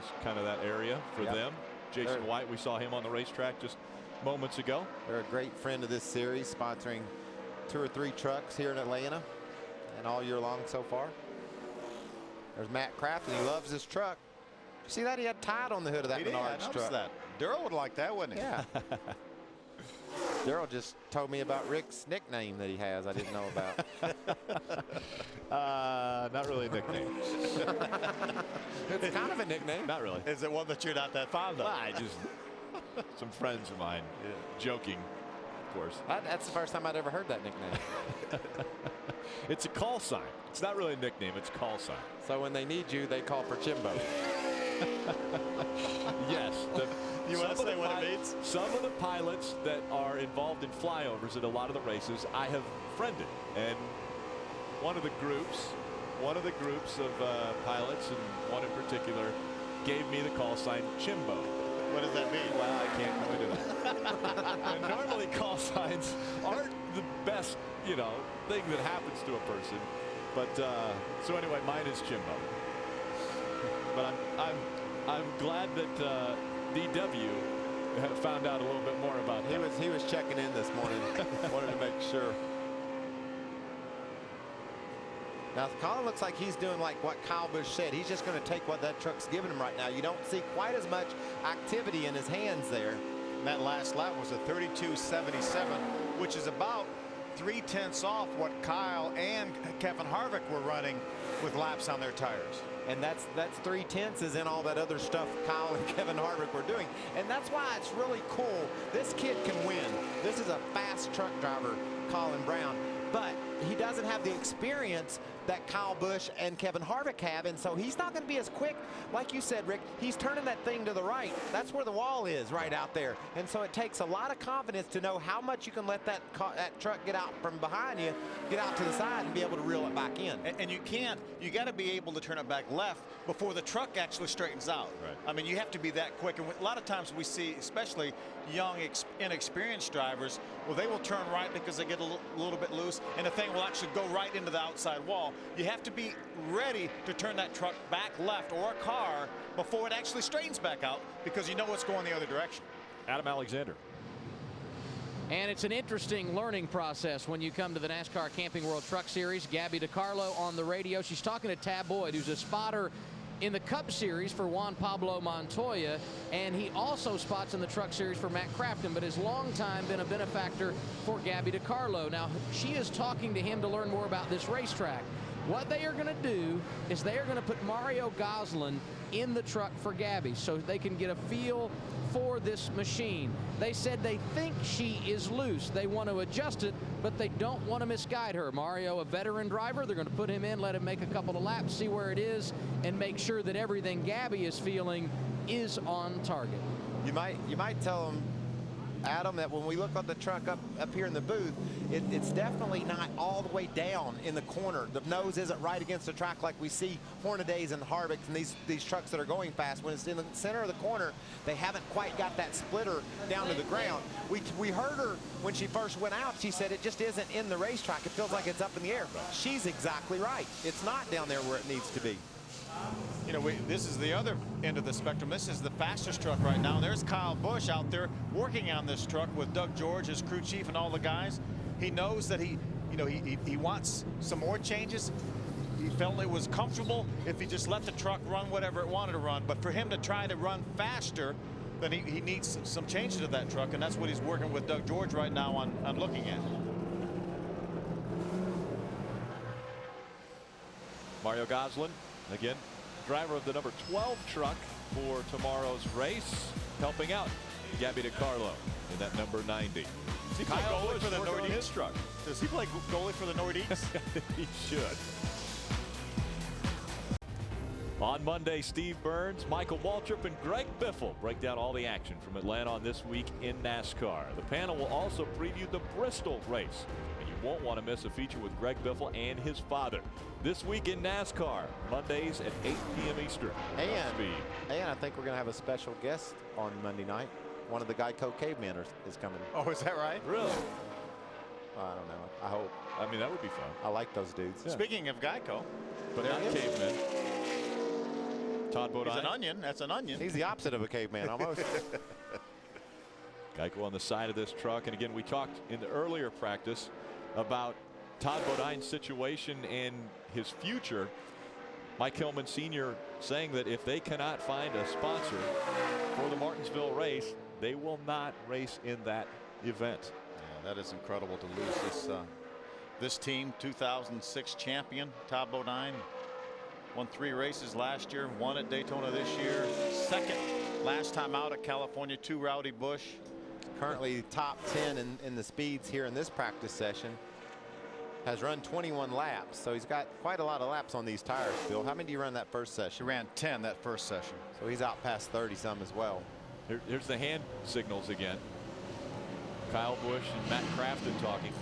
is kind of that area for them. Jason White, we saw him on the racetrack just moments ago. They're a great friend of this series, sponsoring 2 or 3 trucks here in Atlanta and all year long so far. There's Matt Kraft, and he loves his truck. You see that? He had Tide on the hood of that Menards truck. That. Darrell would like that, wouldn't he? Yeah. Darrell just told me about Rick's nickname that he has I didn't know about. Not really a nickname. It's kind of a nickname. Not really. Is it one that you're not that fond of? Well, I just, some friends of mine joking, of course. That's the first time I'd ever heard that nickname. It's a call sign. It's not really a nickname, it's a call sign. So when they need you, they call for Chimbo. Yes. You want to say what it means? Some of the pilots that are involved in flyovers at a lot of the races, I have friended. And one of the groups of pilots, and one in particular, gave me the call sign Chimbo. What does that mean? Well, I can't go into that. And normally call signs aren't the best, thing that happens to a person. But so anyway, mine is Chimbo. But I'm glad that DW found out a little bit more about that. He was checking in this morning. Wanted to make sure. Now Colin looks like he's doing like what Kyle Busch said. He's just going to take what that truck's giving him right now. You don't see quite as much activity in his hands there. And that last lap was a 32.77, which is about 3/10 off what Kyle and Kevin Harvick were running with laps on their tires. And that's 3/10 is in all that other stuff Kyle and Kevin Harvick were doing. And that's why it's really cool. This kid can win. This is a fast truck driver, Colin Brown. But he doesn't have the experience that Kyle Busch and Kevin Harvick have, and so he's not going to be as quick. Like you said, Rick, he's turning that thing to the right. That's where the wall is, right out there. And so it takes a lot of confidence to know how much you can let that truck get out from behind you, get out to the side, and be able to reel it back in. And you can't. You got to be able to turn it back left before the truck actually straightens out. Right. I mean, you have to be that quick. And a lot of times we see, especially young, inexperienced drivers, well, they will turn right because they get a little bit loose, and the thing will actually go right into the outside wall. You have to be ready to turn that truck back left, or a car, before it actually straightens back out, because you know it's going the other direction. Adam Alexander. And it's an interesting learning process when you come to the NASCAR Camping World Truck Series. Gabby DiCarlo on the radio. She's talking to Tab Boyd, who's a spotter in the Cup Series for Juan Pablo Montoya, and he also spots in the Truck Series for Matt Crafton, but has long time been a benefactor for Gabby DiCarlo. Now, she is talking to him to learn more about this racetrack. What they are going to do is they are going to put Mario Goslin in the truck for Gabby so they can get a feel for this machine. They said they think she is loose. They want to adjust it, but they don't want to misguide her. Mario, a veteran driver, they're going to put him in, let him make a couple of laps, see where it is, and make sure that everything Gabby is feeling is on target. You might tell them, Adam, that when we look at the truck up here in the booth, it's definitely not all the way down in the corner. The nose isn't right against the track like we see Hornadays and Harvick and these trucks that are going fast. When it's in the center of the corner, they haven't quite got that splitter down to the ground. We heard her when she first went out. She said it just isn't in the racetrack. It feels like it's up in the air. She's exactly right. It's not down there where it needs to be. You know, this is the other end of the spectrum. This is the fastest truck right now. There's Kyle Busch out there working on this truck with Doug George, his crew chief, and all the guys. He knows that he wants some more changes. He felt it was comfortable if he just let the truck run whatever it wanted to run. But for him to try to run faster, then he needs some changes to that truck, and that's what he's working with Doug George right now on looking at. Mario Goslin, again, driver of the number 12 truck for tomorrow's race, helping out Gabby DiCarlo in that number 90. Does he play goalie for the Nordiques? Truck. Does he play goalie for the Nordiques? He should. On Monday, Steve Burns, Michael Waltrip, and Greg Biffle break down all the action from Atlanta on this week in NASCAR. The panel will also preview the Bristol race. Won't want to miss a feature with Greg Biffle and his father this week in NASCAR, Mondays at 8 p.m. Eastern. And I think we're going to have a special guest on Monday night. One of the Geico cavemen is coming. Oh, is that right? Really? I don't know. I hope. I mean, that would be fun. I like those dudes. Yeah. Speaking of Geico, but not cavemen. Todd Bodine. He's an onion. That's an onion. He's the opposite of a caveman almost. Geico on the side of this truck. And again, we talked in the earlier practice about Todd Bodine's situation and his future. Mike Hillman Sr. saying that if they cannot find a sponsor for the Martinsville race, they will not race in that event. Yeah, that is incredible to lose this team. 2006 champion Todd Bodine won 3 races last year, 1 at Daytona this year, 2nd last time out at California, 2 Rowdy Busch. Currently top 10 in the speeds here in this practice session. Has run 21 laps, so he's got quite a lot of laps on these tires. Bill, how many do you run that first session? He ran 10 that first session. So he's out past 30 some as well. Here's the hand signals again. Kyle Busch and Matt Crafton talking.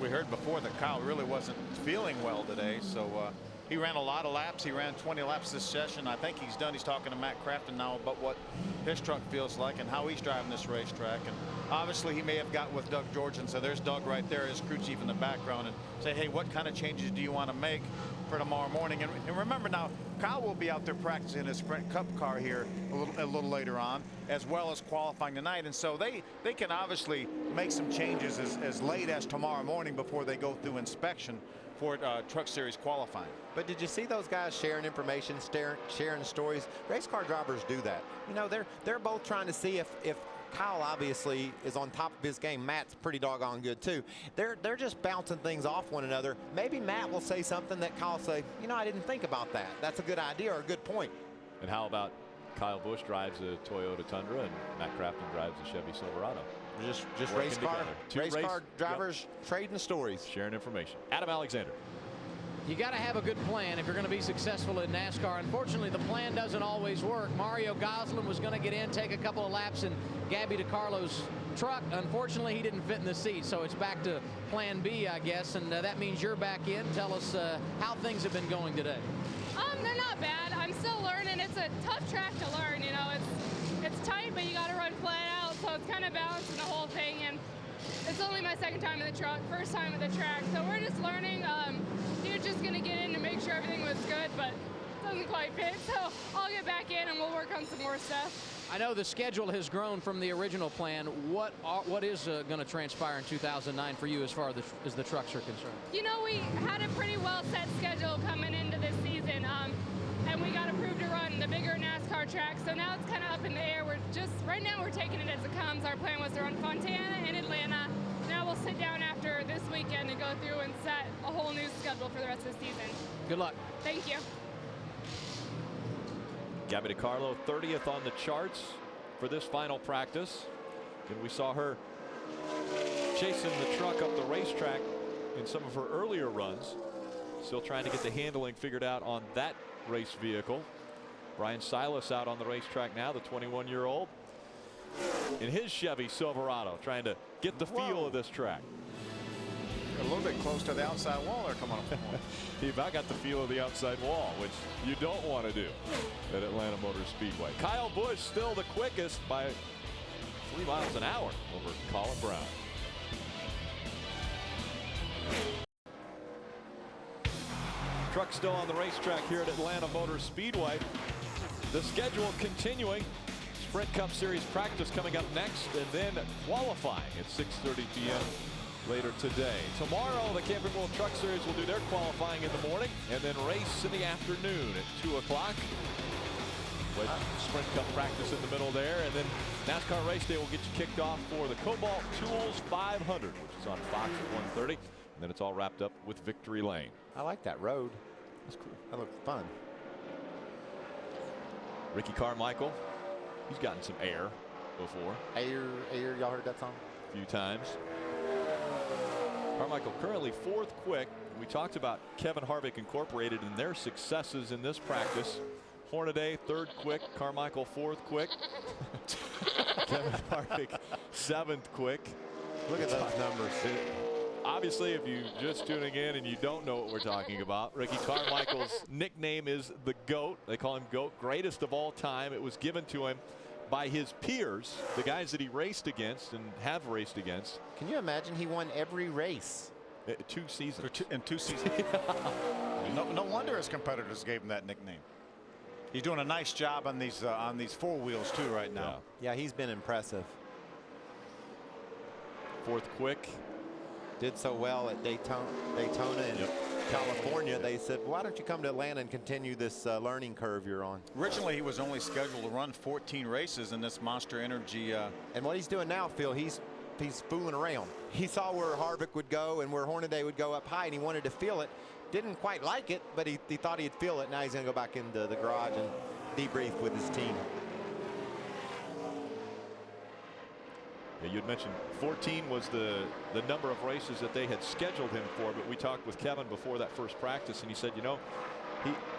We heard before that Kyle really wasn't feeling well today, so he ran a lot of laps. He ran 20 laps this session. I think he's done. He's talking to Matt Crafton now about what his truck feels like and how he's driving this racetrack. And obviously he may have got with Doug George and said, there's Doug right there, his crew chief in the background, and say, hey, what kind of changes do you want to make for tomorrow morning? And remember now, Kyle will be out there practicing his Sprint Cup car here a little later on, as well as qualifying tonight. And so they can obviously make some changes as late as tomorrow morning before they go through inspection for Truck Series qualifying. But did you see those guys sharing information, sharing stories? Race car drivers do that. You know, they're both trying to see if Kyle obviously is on top of his game. Matt's pretty doggone good too. They're just bouncing things off one another. Maybe Matt will say something that Kyle say, you know, I didn't think about that. That's a good idea or a good point. And how about Kyle Busch drives a Toyota Tundra and Matt Crafton drives a Chevy Silverado? Just race car drivers trading stories, sharing information. Adam Alexander. You got to have a good plan if you're going to be successful in NASCAR. Unfortunately, the plan doesn't always work. Mario Goslin was going to get in, take a couple of laps in Gabby DiCarlo's truck. Unfortunately, he didn't fit in the seat, so it's back to plan B, I guess, and that means you're back in. Tell us how things have been going today. They're not bad. I'm still learning. It's a tough track to learn. You know, it's tight, but you got to run flat out, so it's kind of balancing the whole thing. And it's only my 2nd time in the truck, 1st time at the track, so we're just learning. You're just gonna get in to make sure everything was good, but it doesn't quite fit. So I'll get back in and we'll work on some more stuff. I know the schedule has grown from the original plan. What is going to transpire in 2009 for you as far as the trucks are concerned? You know, we had a pretty well set schedule coming into this season, and we got approved to run the bigger NASCAR track. So now it's kind of up in the air. Right now we're taking it as it comes. Our plan was to run Fontana and Atlanta, now we'll sit down after this weekend and go through and set a whole new schedule for the rest of the season. Good luck. Thank you. Gabby DiCarlo 30th on the charts for this final practice. And we saw her chasing the truck up the racetrack in some of her earlier runs. Still trying to get the handling figured out on that race vehicle. Brian Silas out on the racetrack now, the 21-year-old. In his Chevy Silverado, trying to get the feel of this track. A little bit close to the outside wall there coming up. He about got the feel of the outside wall, which you don't want to do at Atlanta Motor Speedway. Kyle Busch still the quickest by 3 miles an hour over Colin Brown. Truck still on the racetrack here at Atlanta Motor Speedway. The schedule continuing. Sprint Cup Series practice coming up next, and then qualifying at 6:30 p.m. later today. Tomorrow, the Camping World Truck Series will do their qualifying in the morning, and then race in the afternoon at 2 o'clock. With Sprint Cup practice in the middle there, and then NASCAR Race Day will get you kicked off for the Cobalt Tools 500, which is on Fox at 1:30, and then it's all wrapped up with Victory Lane. I like that road. That's cool. That looks fun. Ricky Carmichael, he's gotten some air before. Air, y'all heard that song? A few times. Carmichael currently 4th quick. We talked about Kevin Harvick Incorporated and their successes in this practice. Hornaday 3rd quick, Carmichael 4th quick. Kevin Harvick 7th quick. Look at those numbers. Obviously, if you're just tuning in and you don't know what we're talking about, Ricky Carmichael's nickname is the GOAT. They call him GOAT, greatest of all time. It was given to him by his peers, the guys that he raced against and have raced against. Can you imagine he won every race? 2 seasons. In 2 seasons. No wonder his competitors gave him that nickname. He's doing a nice job on these 4 wheels too right now. Yeah, he's been impressive. 4th quick. Did so well at Daytona and California. They said, why don't you come to Atlanta and continue this learning curve you're on? Originally, he was only scheduled to run 14 races in this Monster Energy. And what he's doing now, Phil, he's fooling around. He saw where Harvick would go and where Hornaday would go up high, and he wanted to feel it. Didn't quite like it, but he thought he'd feel it. Now he's going to go back into the garage and debrief with his team. Yeah, you'd mentioned 14 was the number of races that they had scheduled him for, but we talked with Kevin before that first practice, and he said, you know,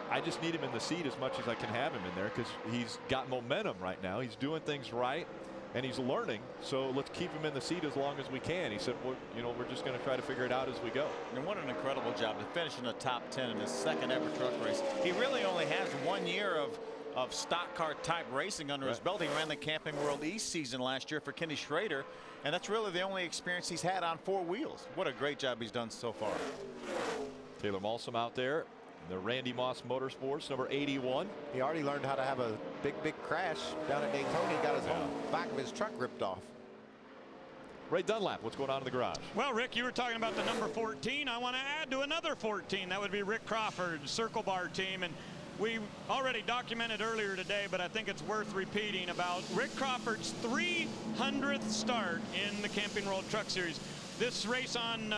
I just need him in the seat as much as I can have him in there because he's got momentum right now. He's doing things right, and he's learning, so let's keep him in the seat as long as we can. He said, well, you know, we're just going to try to figure it out as we go. And what an incredible job to finish in the top 10 in his 2nd ever truck race. He really only has 1 year of stock car type racing under his belt. He ran the Camping World East season last year for Kenny Schrader, and that's really the only experience he's had on 4 wheels. What a great job he's done so far. Taylor Malsom out there, the Randy Moss Motorsports, number 81. He already learned how to have a big crash down at Daytona. He got his whole back of his truck ripped off. Ray Dunlap, what's going on in the garage? Well, Rick, you were talking about the number 14. I want to add to another 14. That would be Rick Crawford's Circle Bar team. And we already documented earlier today, but I think it's worth repeating about Rick Crawford's 300th start in the Camping World Truck Series. This race on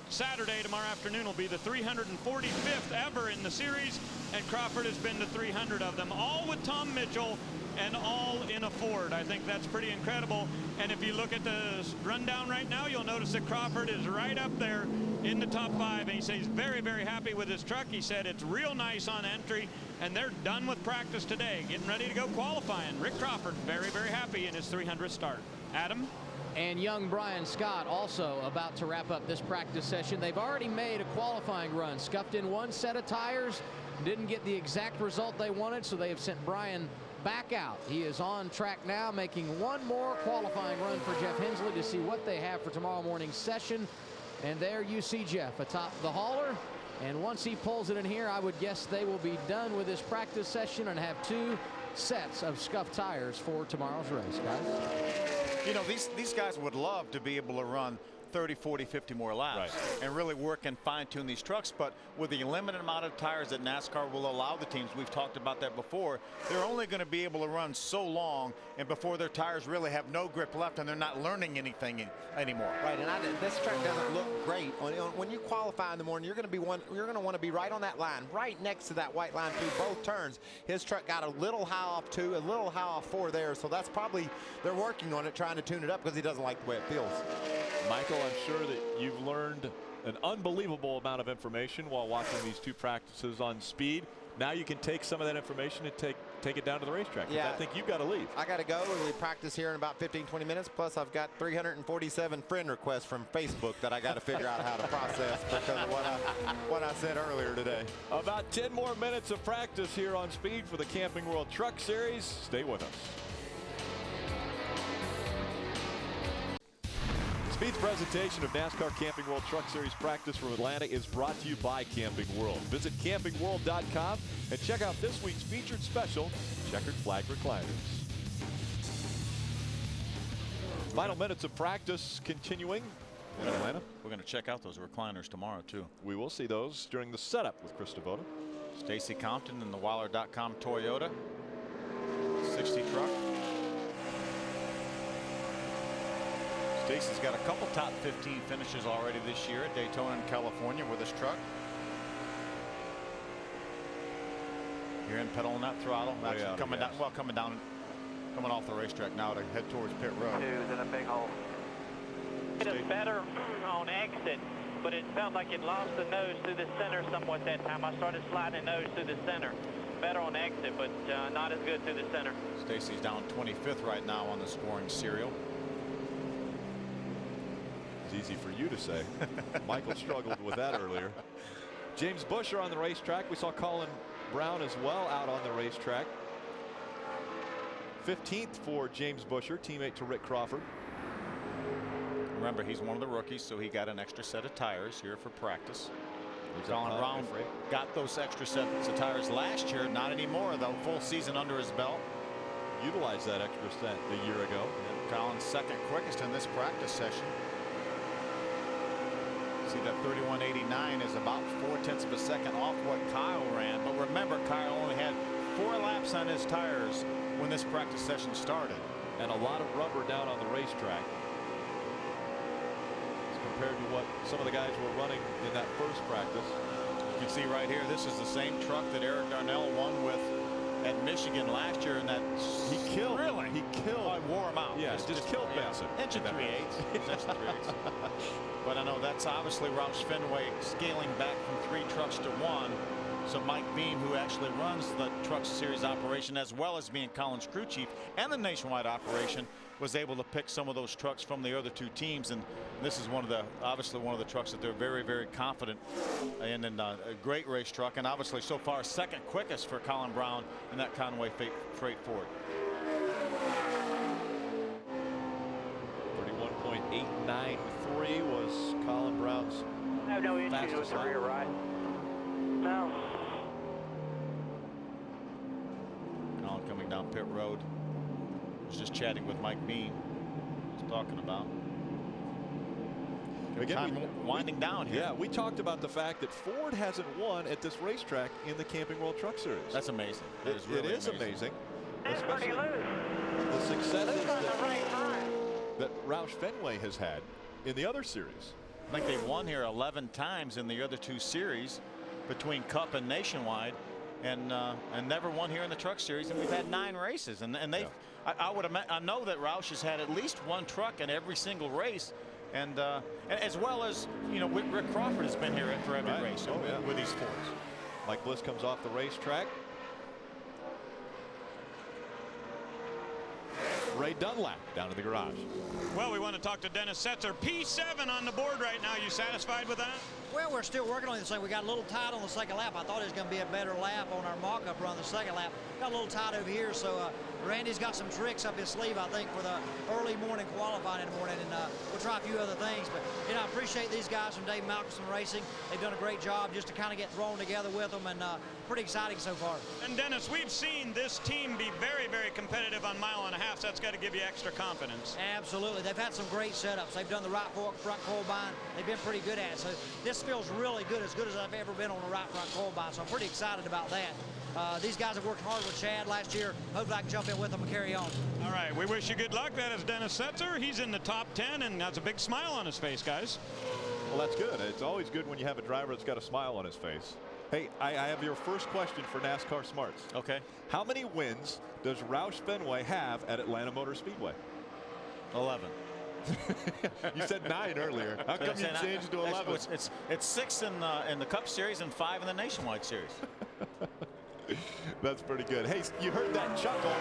Saturday, tomorrow afternoon, will be the 345th ever in the series, and Crawford has been to 300 of them, all with Tom Mitchell and all in a Ford. I think that's pretty incredible. And if you look at the rundown right now, you'll notice that Crawford is right up there in the top 5. And he says he's very, very happy with his truck. He said it's real nice on entry, and they're done with practice today, getting ready to go qualifying. Rick Crawford very, very happy in his 300th start. Adam? And young Brian Scott also about to wrap up this practice session. They've already made a qualifying run, scuffed in 1 set of tires, didn't get the exact result they wanted, so they have sent Brian back out. He is on track now, making 1 more qualifying run for Jeff Hensley to see what they have for tomorrow morning's session. And there you see Jeff atop the hauler. And once he pulls it in here, I would guess they will be done with this practice session and have 2 sets of scuffed tires for tomorrow's race, guys. You know, these guys would love to be able to run 30, 40, 50 more laps and really work and fine tune these trucks. But with the limited amount of tires that NASCAR will allow the teams, we've talked about that before, they're only going to be able to run so long and before their tires really have no grip left and they're not learning anything anymore. Right, and this track doesn't look great. When you qualify in the morning, you're going to want to be right on that line, right next to that white line through both turns. His truck got a little high off 2, a little high off 4 there, so that's probably, they're working on it, trying to tune it up because he doesn't like the way it feels. Michael, I'm sure that you've learned an unbelievable amount of information while watching these 2 practices on speed. Now you can take some of that information and take it down to the racetrack. Yeah. I think you've got to leave. I got to go. We practice here in about 15-20 minutes. Plus, I've got 347 friend requests from Facebook that I got to figure out how to process because of what I said earlier today. About 10 more minutes of practice here on speed for the Camping World Truck Series. Stay with us. Speed's presentation of NASCAR Camping World Truck Series practice from Atlanta is brought to you by Camping World. Visit campingworld.com and check out this week's featured special, Checkered Flag Recliners. Final minutes of practice continuing in Atlanta. We're going to check out those recliners tomorrow, too. We will see those during the setup with Chris Devoto. Stacy Compton in the Weiler.com Toyota 60 truck. Stacy's got a couple top 15 finishes already this year at Daytona and California with his truck. You're in pedaling that throttle. Actually coming down, coming off the racetrack now to head towards pit road. Two's in a big hole. It is better on exit, but it felt like it lost the nose through the center somewhat that time. I started sliding the nose through the center. Better on exit, but not as good through the center. Stacy's down 25th right now on the scoring serial. Easy for you to say. Michael struggled with that earlier. James Busch on the racetrack. We saw Colin Brown as well out on the racetrack. 15th for James Busher, teammate to Rick Crawford. Remember, he's one of the rookies, so he got an extra set of tires here for practice. Colin Brown got those extra sets of tires last year, not anymore, though. Full season under his belt. Utilized that extra set a year ago. And Colin's second quickest in this practice session. See that 31.89 is about 0.4 of a second off what Kyle ran. But remember, Kyle only had 4 laps on his tires when this practice session started. And a lot of rubber down on the racetrack as compared to what some of the guys were running in that first practice. You can see right here, this is the same truck that Eric Darnell won with at Michigan last year, and that he killed. Really, he killed. I wore him out. Yeah, just killed Benson. Inch and 3/8. But I know that's obviously Roush Fenway scaling back from 3 trucks to 1. So Mike Beam, who actually runs the Truck Series operation as well as being Colin's crew chief and the nationwide operation, was able to pick some of those trucks from the other 2 teams. And this is obviously one of the trucks that they're very, very confident in, and a great race truck, and obviously so far second quickest for Colin Brown in that Conway Freight Ford. 31.893 was Colin Brown's no issues with the rear right. No. Colin coming down pit road. Was just chatting with Mike Beam. He's talking about. Again, winding down here. Yeah, we talked about the fact that Ford hasn't won at this racetrack in the Camping World Truck Series. That's amazing. That is really amazing. Especially the successes that Roush Fenway has had in the other series. I think they've won here 11 times in the other 2 series between Cup and Nationwide, and never won here in the Truck Series. And we've had 9 races, and they. Yeah. I know that Roush has had at least 1 truck in every single race, and as well as Rick Crawford has been here for every race with these Fords. Mike Bliss comes off the racetrack. Ray Dunlap down in the garage. Well, we want to talk to Dennis Setzer. P7 on the board right now. You satisfied with that? Well, we're still working on this thing. We got a little tight on the second lap. I thought it was going to be a better lap on our mock-up run the second lap. Got a little tight over here, so Randy's got some tricks up his sleeve, I think, for the early morning qualifying in the morning, and we'll try a few other things. But, I appreciate these guys from Dave Malcolmson Racing. They've done a great job just to kind of get thrown together with them, and pretty exciting so far. And, Dennis, we've seen this team be very, very competitive on 1.5 miles. That's got to give you extra confidence. Absolutely. They've had some great setups. They've done the right front coil bind. They've been pretty good at it. So this feels really good as I've ever been on the right front coil bind. So I'm pretty excited about that. These guys have worked hard with Chad last year. Hopefully I can jump in with them and carry on. All right, we wish you good luck. That is Dennis Setzer. He's in the top 10 and has a big smile on his face, guys. Well, that's good. It's always good when you have a driver that's got a smile on his face. Hey, I have your first question for NASCAR Smarts. Okay. How many wins does Roush Fenway have at Atlanta Motor Speedway? 11. You said 9 earlier. How come you changed to 11? It's 6 in the Cup Series and 5 in the Nationwide Series. That's pretty good. Hey, you heard that chuckle.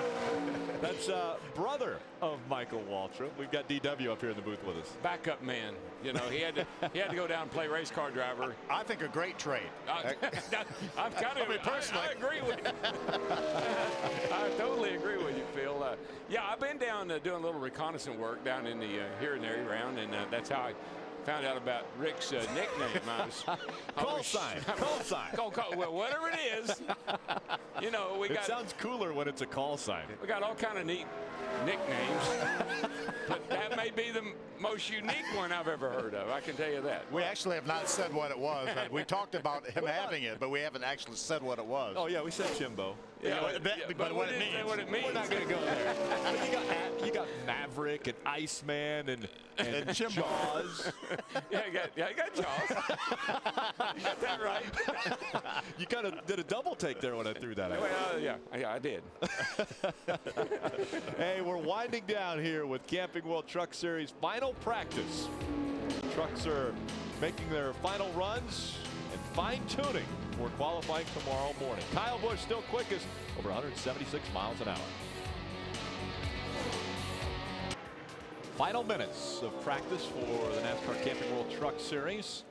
That's brother of Michael Waltrip. We've got DW up here in the booth with us. Backup man. You know, he had to go down and play race car driver. I think a great trade. I'm kind of I agree with you. I totally agree with you, Phil. Yeah, I've been down doing a little reconnaissance work down in the here and there around, and that's how I found out about Rick's nickname. Call sign. Well, whatever it is, you know, it sounds cooler when it's a call sign. We got all kind of neat nicknames, but that may be the most unique one I've ever heard of. I can tell you that. We actually have not said what it was. We talked about him having it, but we haven't actually said what it was. Oh yeah, we said Jimbo. Yeah, but what it means. What it means. We're not going to go there. you got Maverick and Iceman and Jaws. Yeah, I got Jaws. You got that right. You kind of did a double take there when I threw that out. Well, yeah, I did. Hey, we're winding down here with Camping World Truck Series final practice. Trucks are making their final runs and fine-tuning for qualifying tomorrow morning. Kyle Busch still quickest, over 176 miles an hour. Final minutes of practice for the NASCAR Camping World Truck Series.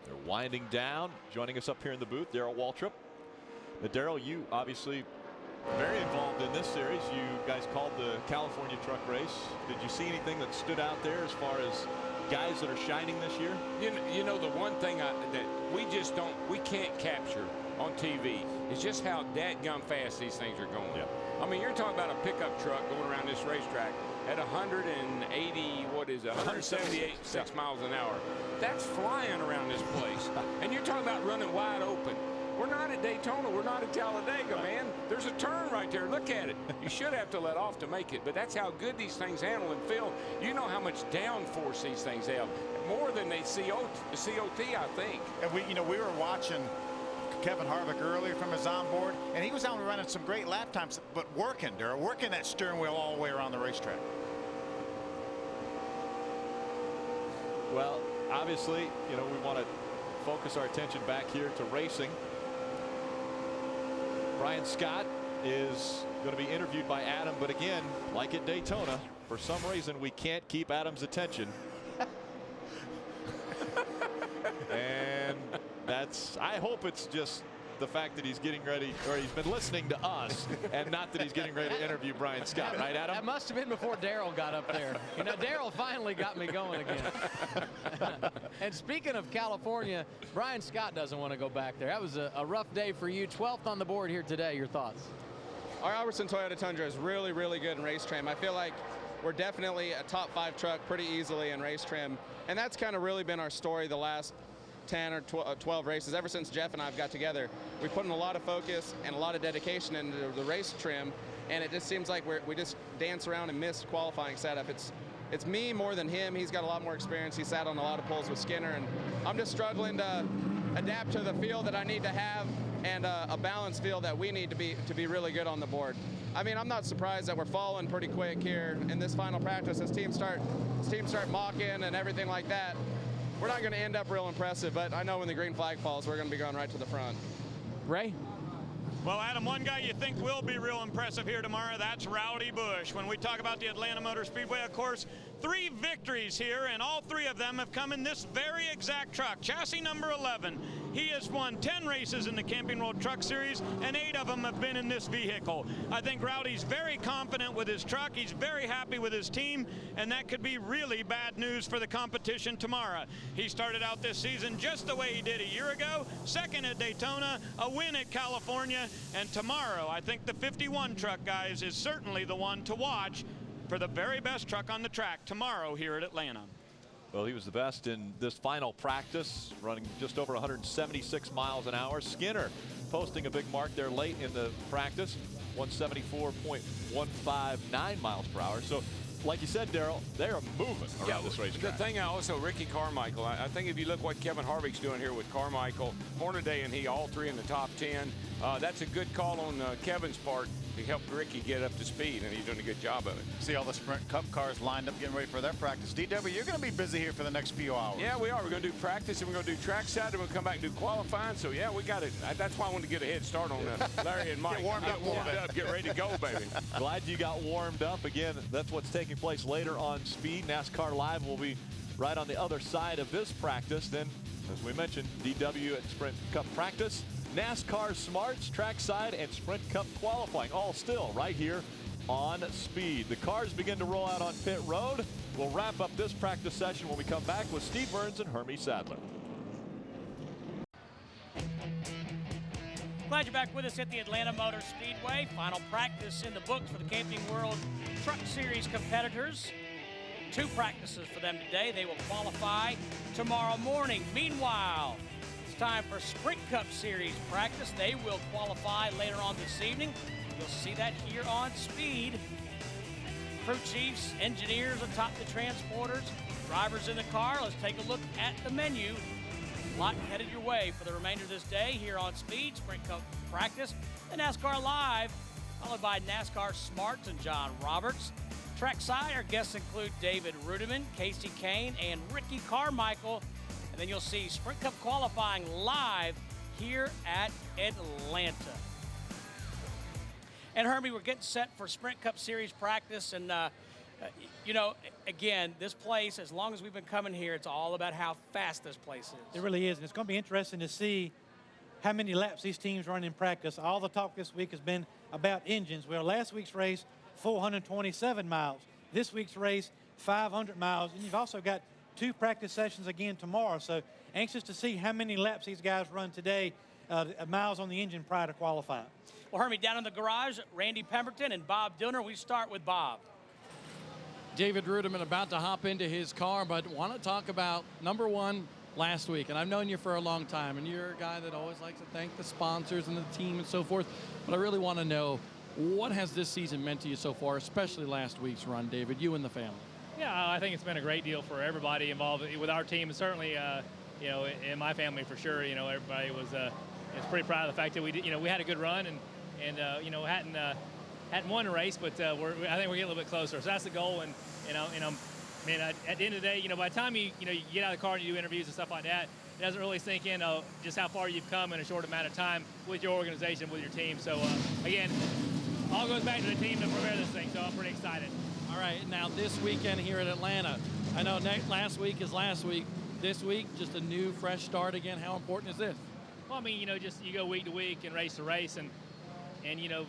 They're winding down. Joining us up here in the booth, Darrell Waltrip. Darrell, you obviously very involved in this series. You guys called the California truck race. Did you see anything that stood out there as far as guys that are shining this year? You know, the one thing that we can't capture on TV is just how dadgum fast these things are going. Yeah. I mean, you're talking about a pickup truck going around this racetrack at 178 miles an hour. That's flying around this place. And you're talking about running wide open. We're not at Daytona. We're not at Talladega, man. There's a turn right there. Look at it. You should have to let off to make it, but that's how good these things handle. And Phil, you know how much downforce these things have. More than the COT, I think. And we were watching Kevin Harvick earlier from his onboard, and he was out running some great lap times, but working that steering wheel all the way around the racetrack. Well, obviously, we want to focus our attention back here to racing. Brian Scott is going to be interviewed by Adam, but again, like at Daytona, for some reason we can't keep Adam's attention. And I hope it's just the fact that he's getting ready, or he's been listening to us, and not that he's getting ready to interview Brian Scott, right, Adam? That must have been before Darrell got up there. Darrell finally got me going again. And speaking of California, Brian Scott doesn't want to go back there. That was a rough day for you. 12th on the board here today. Your thoughts? Our Albertson Toyota Tundra is really, really good in race trim. I feel like we're definitely a top 5 truck pretty easily in race trim. And that's kind of really been our story the last 10 or 12 races. Ever since Jeff and I have got together, we put in a lot of focus and a lot of dedication into the race trim, and it just seems like we just dance around and miss qualifying setup. It's me more than him. He's got a lot more experience. He sat on a lot of poles with Skinner, and I'm just struggling to adapt to the field that I need to have and a balanced field that we need to be really good on the board. I mean, I'm not surprised that we're falling pretty quick here in this final practice as teams start mocking and everything like that. We're not going to end up real impressive, but I know when the green flag falls, we're going to be going right to the front. Ray? Well, Adam, one guy you think will be real impressive here tomorrow, that's Rowdy Busch. When we talk about the Atlanta Motor Speedway, of course, 3 victories here, and all 3 of them have come in this very exact truck, chassis number 11. He has won 10 races in the Camping World Truck Series, and 8 of them have been in this vehicle. I think Rowdy's very confident with his truck. He's very happy with his team, and that could be really bad news for the competition tomorrow. He started out this season just the way he did a year ago, 2nd at Daytona, a win at California, and tomorrow I think the 51 truck, guys, is certainly the one to watch. for the very best truck on the track tomorrow here at Atlanta. Well, he was the best in this final practice, running just over 176 miles an hour. Skinner posting a big mark there late in the practice, 174.159 miles per hour. So, like you said, Darrell, they are moving around this racetrack. The thing also, Ricky Carmichael, I think if you look what Kevin Harvick's doing here with Carmichael, Hornaday and he, all three in the top 10, that's a good call on Kevin's part to help Ricky get up to speed, and he's doing a good job of it. See all the Sprint Cup cars lined up getting ready for their practice. DW, you're going to be busy here for the next few hours. Yeah, we are. We're going to do practice, and we're going to do trackside, and we're going to come back and do qualifying. So, yeah, we got it. That's why I wanted to get a head start on Larry and Mike. Get warmed up a little bit. Get ready to go, baby. Glad you got warmed up. Again, that's what's taking place later on Speed. NASCAR Live will be right on the other side of this practice. Then, as we mentioned, DW at Sprint Cup practice, NASCAR Smarts, trackside, and Sprint Cup qualifying, all still right here on Speed. The cars begin to roll out on pit road. We'll wrap up this practice session when we come back with Steve Burns and Hermie Sadler. Glad you're back with us at the Atlanta Motor Speedway. Final practice in the books for the Camping World Truck Series competitors. 2 practices for them today. They will qualify tomorrow morning. Meanwhile, it's time for Sprint Cup Series practice. They will qualify later on this evening. You'll see that here on Speed. Crew chiefs, engineers atop the transporters, drivers in the car. Let's take a look at the menu. A lot headed your way for the remainder of this day here on Speed. Sprint Cup practice, the NASCAR Live, followed by NASCAR Smarts and John Roberts. Trackside, our guests include David Rudiman, Casey Kane, and Ricky Carmichael. And then you'll see Sprint Cup qualifying live here at Atlanta. And Hermie, we're getting set for Sprint Cup Series practice. And, you know, again, this place, as long as we've been coming here, it's all about how fast this place is. It really is. And it's going to be interesting to see how many laps these teams run in practice. All the talk this week has been about engines. Well, last week's race, 427 miles. This week's race, 500 miles. And you've also got 2 practice sessions again tomorrow. So anxious to see how many laps these guys run today, miles on the engine prior to qualifying. Well, Hermie, down in the garage, Randy Pemberton and Bob Dillner. We start with Bob. David Rudiman about to hop into his car, but want to talk about number 1 last week. And I've known you for a long time, and you're a guy that always likes to thank the sponsors and the team and so forth. But I really want to know, what has this season meant to you so far, especially last week's run, David, you and the family? Yeah, I think it's been a great deal for everybody involved with our team, and certainly, you know, in my family for sure. You know, everybody was pretty proud of the fact that we did, you know, we had a good run and you know, hadn't won a race, but I think we're getting a little bit closer. So that's the goal, and you know, I mean, at the end of the day, you know, by the time you get out of the car and you do interviews and stuff like that, it doesn't really sink in just how far you've come in a short amount of time with your organization, with your team. So again, all goes back to the team to prepare this thing. So I'm pretty excited. All right, now this weekend here at Atlanta, I know last week is last week. This week, just a new, fresh start again. How important is this? Well, I mean, you know, just you go week to week and race to race, and you know,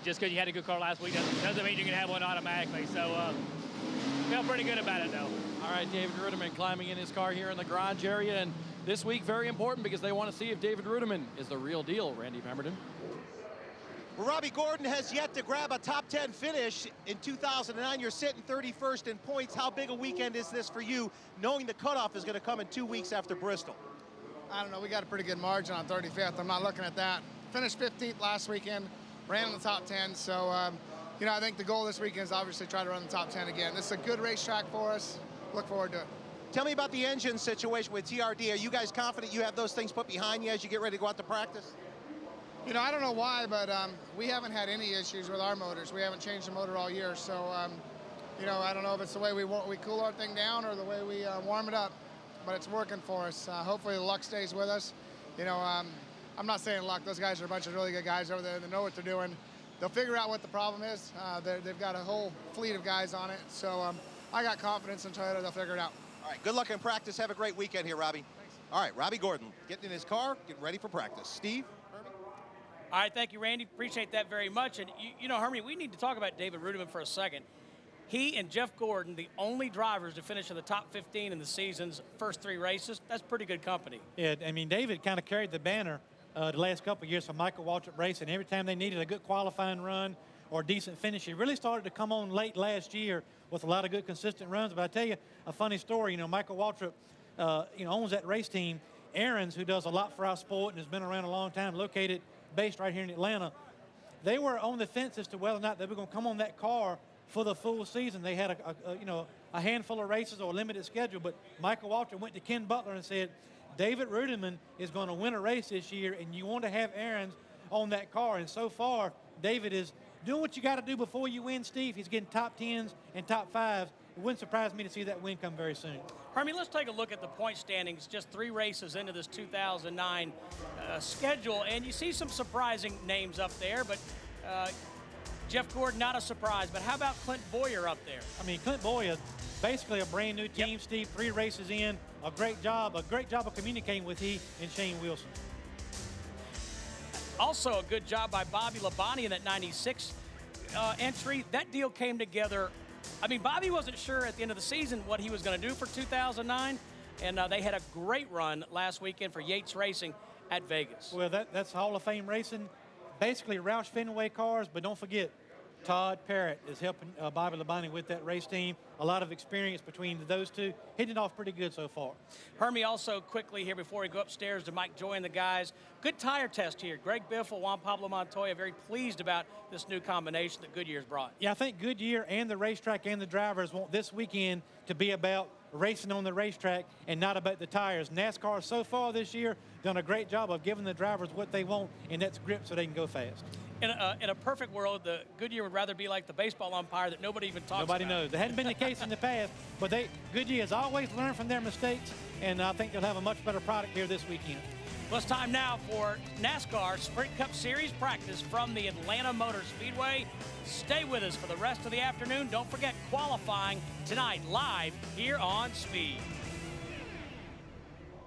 just because you had a good car last week doesn't mean you're going to have one automatically. So feel pretty good about it, though. All right, David Rudiman climbing in his car here in the garage area, and this week very important because they want to see if David Rudiman is the real deal, Randy Pemberton. Well, Robbie Gordon has yet to grab a top 10 finish in 2009. You're sitting 31st in points. How big a weekend is this for you, knowing the cutoff is going to come in 2 weeks after Bristol? I don't know. We got a pretty good margin on 35th. I'm not looking at that. Finished 15th last weekend, ran in the top 10. So, you know, I think the goal this weekend is obviously try to run the top 10 again. This is a good racetrack for us. Look forward to it. Tell me about the engine situation with TRD. Are you guys confident you have those things put behind you as you get ready to go out to practice? You know, I don't know why, but we haven't had any issues with our motors. We haven't changed the motor all year. So, you know, I don't know if it's the way we cool our thing down or the way we warm it up, but it's working for us. Hopefully the luck stays with us. You know, I'm not saying luck. Those guys are a bunch of really good guys over there that know what they're doing. They'll figure out what the problem is. They've got a whole fleet of guys on it. So I got confidence in Toyota. They'll figure it out. All right, good luck in practice. Have a great weekend here, Robbie. Thanks. All right, Robbie Gordon getting in his car, getting ready for practice. Steve? All right, thank you, Randy. Appreciate that very much. And, you know, Hermie, we need to talk about David Rudiman for a second. He and Jeff Gordon, the only drivers to finish in the top 15 in the season's first 3 races. That's pretty good company. Yeah, I mean, David kind of carried the banner the last couple of years for Michael Waltrip Racing. Every time they needed a good qualifying run or a decent finish. He really started to come on late last year with a lot of good consistent runs. But I tell you a funny story. You know, Michael Waltrip, owns that race team. Aaron's, who does a lot for our sport and has been around a long time, based right here in Atlanta. They were on the fence as to whether or not they were going to come on that car for the full season. They had a handful of races or a limited schedule, but Michael Waltrip went to Ken Butler and said, David Rudiman is going to win a race this year, and you want to have Aaron's on that car. And so far, David is doing what you got to do before you win, Steve. He's getting top 10s and top 5s. It wouldn't surprise me to see that win come very soon. Hermie, let's take a look at the point standings just 3 races into this 2009 schedule, and you see some surprising names up there, but Jeff Gordon, not a surprise, but how about Clint Boyer up there? I mean, Clint Boyer, basically a brand new team, Steve, 3 races in, a great job of communicating with he and Shane Wilson. Also a good job by Bobby Labonte in that 96 entry. That deal came together. I mean, Bobby wasn't sure at the end of the season what he was going to do for 2009, and they had a great run last weekend for Yates Racing at Vegas. Well, that's Hall of Fame racing, basically Roush Fenway cars, but don't forget, Todd Parrott is helping Bobby Labonte with that race team. A lot of experience between those two. Hitting it off pretty good so far. Hermie, also quickly here before we go upstairs to Mike Joy and the guys, good tire test here. Greg Biffle, Juan Pablo Montoya, very pleased about this new combination that Goodyear's brought. Yeah, I think Goodyear and the racetrack and the drivers want this weekend to be about racing on the racetrack and not about the tires. NASCAR so far this year done a great job of giving the drivers what they want, and that's grip so they can go fast. In a perfect world, the Goodyear would rather be like the baseball umpire that nobody even talks about. Nobody knows. That hadn't been the case in the past, but Goodyear has always learned from their mistakes, and I think they'll have a much better product here this weekend. Well, it's time now for NASCAR Sprint Cup Series practice from the Atlanta Motor Speedway. Stay with us for the rest of the afternoon. Don't forget qualifying tonight live here on Speed.